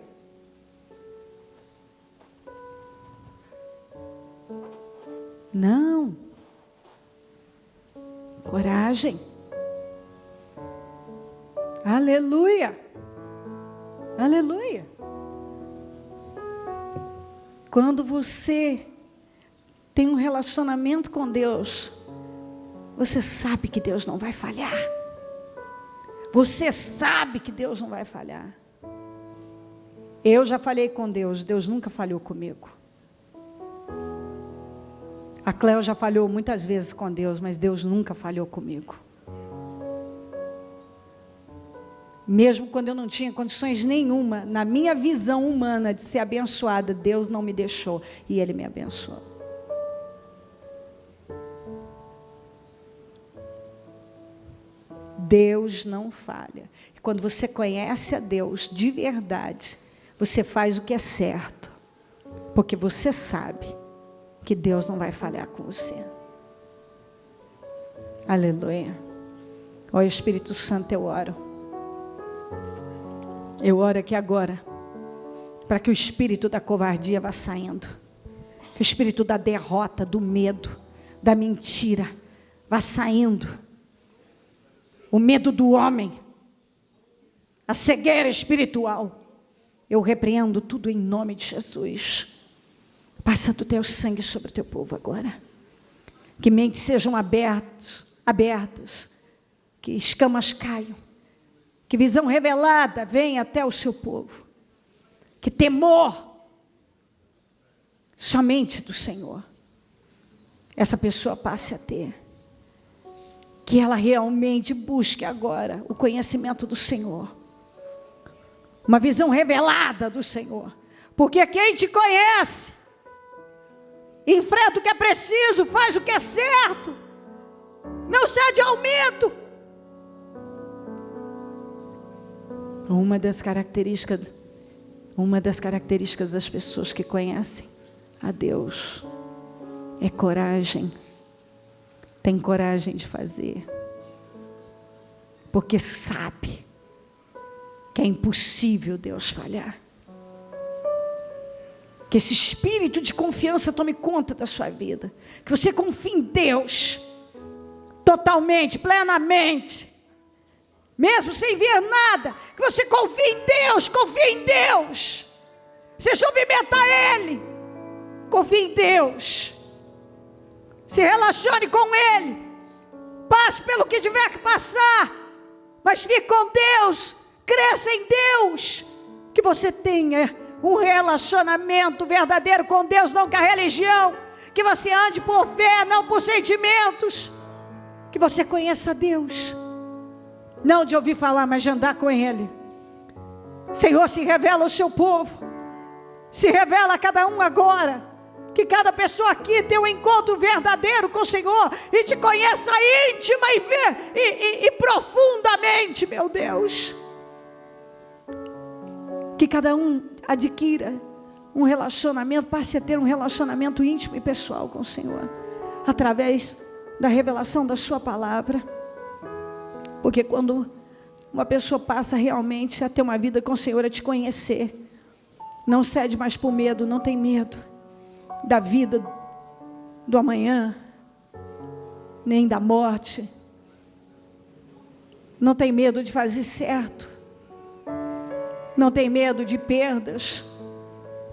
Não. Coragem. Aleluia. Aleluia. Quando você tem um relacionamento com Deus, você sabe que Deus não vai falhar. Você sabe que Deus não vai falhar. Eu já falei com Deus, Deus nunca falhou comigo. A Cléo já falhou muitas vezes com Deus, mas Deus nunca falhou comigo. Mesmo quando eu não tinha condições nenhuma, na minha visão humana de ser abençoada, Deus não me deixou e Ele me abençoou. Deus não falha. E quando você conhece a Deus de verdade, você faz o que é certo, porque você sabe que Deus não vai falhar com você. Aleluia. Ó Espírito Santo, eu oro. Eu oro aqui agora, para que o espírito da covardia vá saindo, que o espírito da derrota, do medo, da mentira, vá saindo, o medo do homem, a cegueira espiritual, eu repreendo tudo em nome de Jesus. Passa do teu sangue sobre o teu povo agora, que mentes sejam abertas, que escamas caiam, que visão revelada venha até o seu povo. Que temor somente do Senhor essa pessoa passe a ter. Que ela realmente busque agora o conhecimento do Senhor. Uma visão revelada do Senhor. Porque quem te conhece, enfrenta o que é preciso, faz o que é certo. Não cede ao medo. Uma das características das pessoas que conhecem a Deus é coragem. Tem coragem de fazer. Porque sabe que é impossível Deus falhar. Que esse espírito de confiança tome conta da sua vida. Que você confie em Deus totalmente, plenamente. Mesmo sem ver nada, que você confie em Deus, se submeta a Ele, confie em Deus, se relacione com Ele, passe pelo que tiver que passar, mas fique com Deus, cresça em Deus, que você tenha um relacionamento verdadeiro com Deus, não com a religião, que você ande por fé, não por sentimentos, que você conheça a Deus, não de ouvir falar, mas de andar com Ele. Senhor, se revela ao seu povo, se revela a cada um agora, que cada pessoa aqui tenha um encontro verdadeiro com o Senhor, e te conheça íntima e profundamente, meu Deus, que cada um adquira um relacionamento, passe a ter um relacionamento íntimo e pessoal com o Senhor, através da revelação da sua palavra. Porque quando uma pessoa passa realmente a ter uma vida com o Senhor, a te conhecer, não cede mais por medo, não tem medo da vida do amanhã, nem da morte, Não tem medo de fazer certo. Não tem medo de perdas,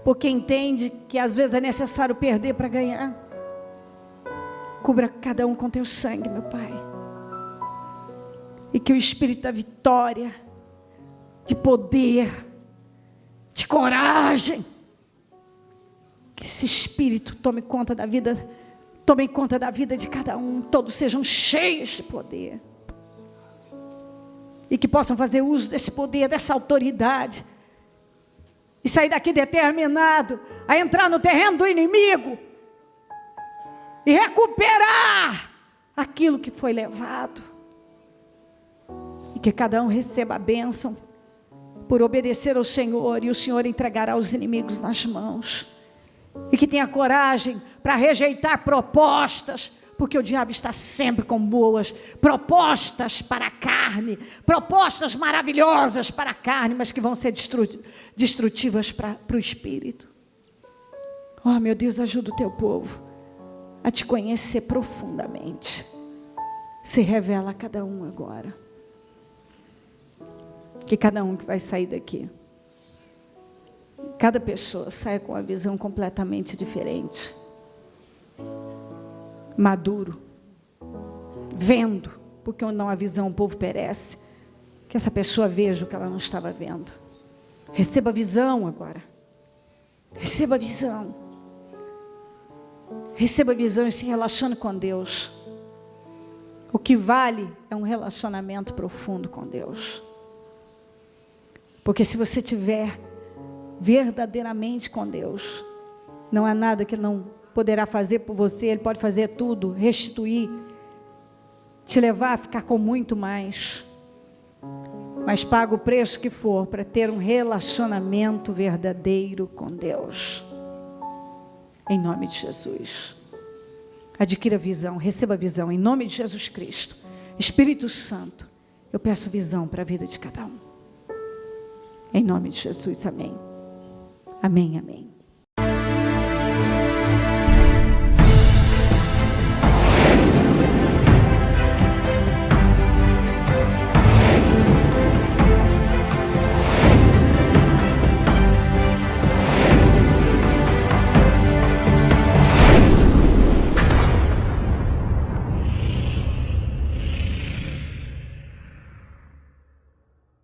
porque entende que às vezes é necessário perder para ganhar. Cubra cada um com teu sangue, meu Pai. E que o Espírito da vitória, de poder, de coragem, que esse Espírito tome conta da vida de cada um. Todos sejam cheios de poder. E que possam fazer uso desse poder, dessa autoridade. E sair daqui determinado a entrar no terreno do inimigo. E recuperar aquilo que foi levado. E que cada um receba a bênção por obedecer ao Senhor. E o Senhor entregará os inimigos nas mãos. E que tenha coragem para rejeitar propostas. Porque o diabo está sempre com boas propostas para a carne, propostas maravilhosas para a carne, mas que vão ser destrutivas para o espírito. Oh, meu Deus, ajuda o teu povo a te conhecer profundamente. Se revela a cada um agora. Que cada um que vai sair daqui, cada pessoa saia com uma visão completamente diferente. Maduro, vendo, porque não há visão, o povo perece. Que essa pessoa veja o que ela não estava vendo. Receba visão agora. Receba visão. Receba visão e se relacione com Deus. O que vale é um relacionamento profundo com Deus. Porque se você tiver verdadeiramente com Deus, não há nada que Ele não poderá fazer por você. Ele pode fazer tudo, restituir, te levar a ficar com muito mais. Mas paga o preço que for para ter um relacionamento verdadeiro com Deus. Em nome de Jesus. Adquira visão, receba visão, em nome de Jesus Cristo. Espírito Santo, eu peço visão para a vida de cada um. Em nome de Jesus, amém. Amém, amém.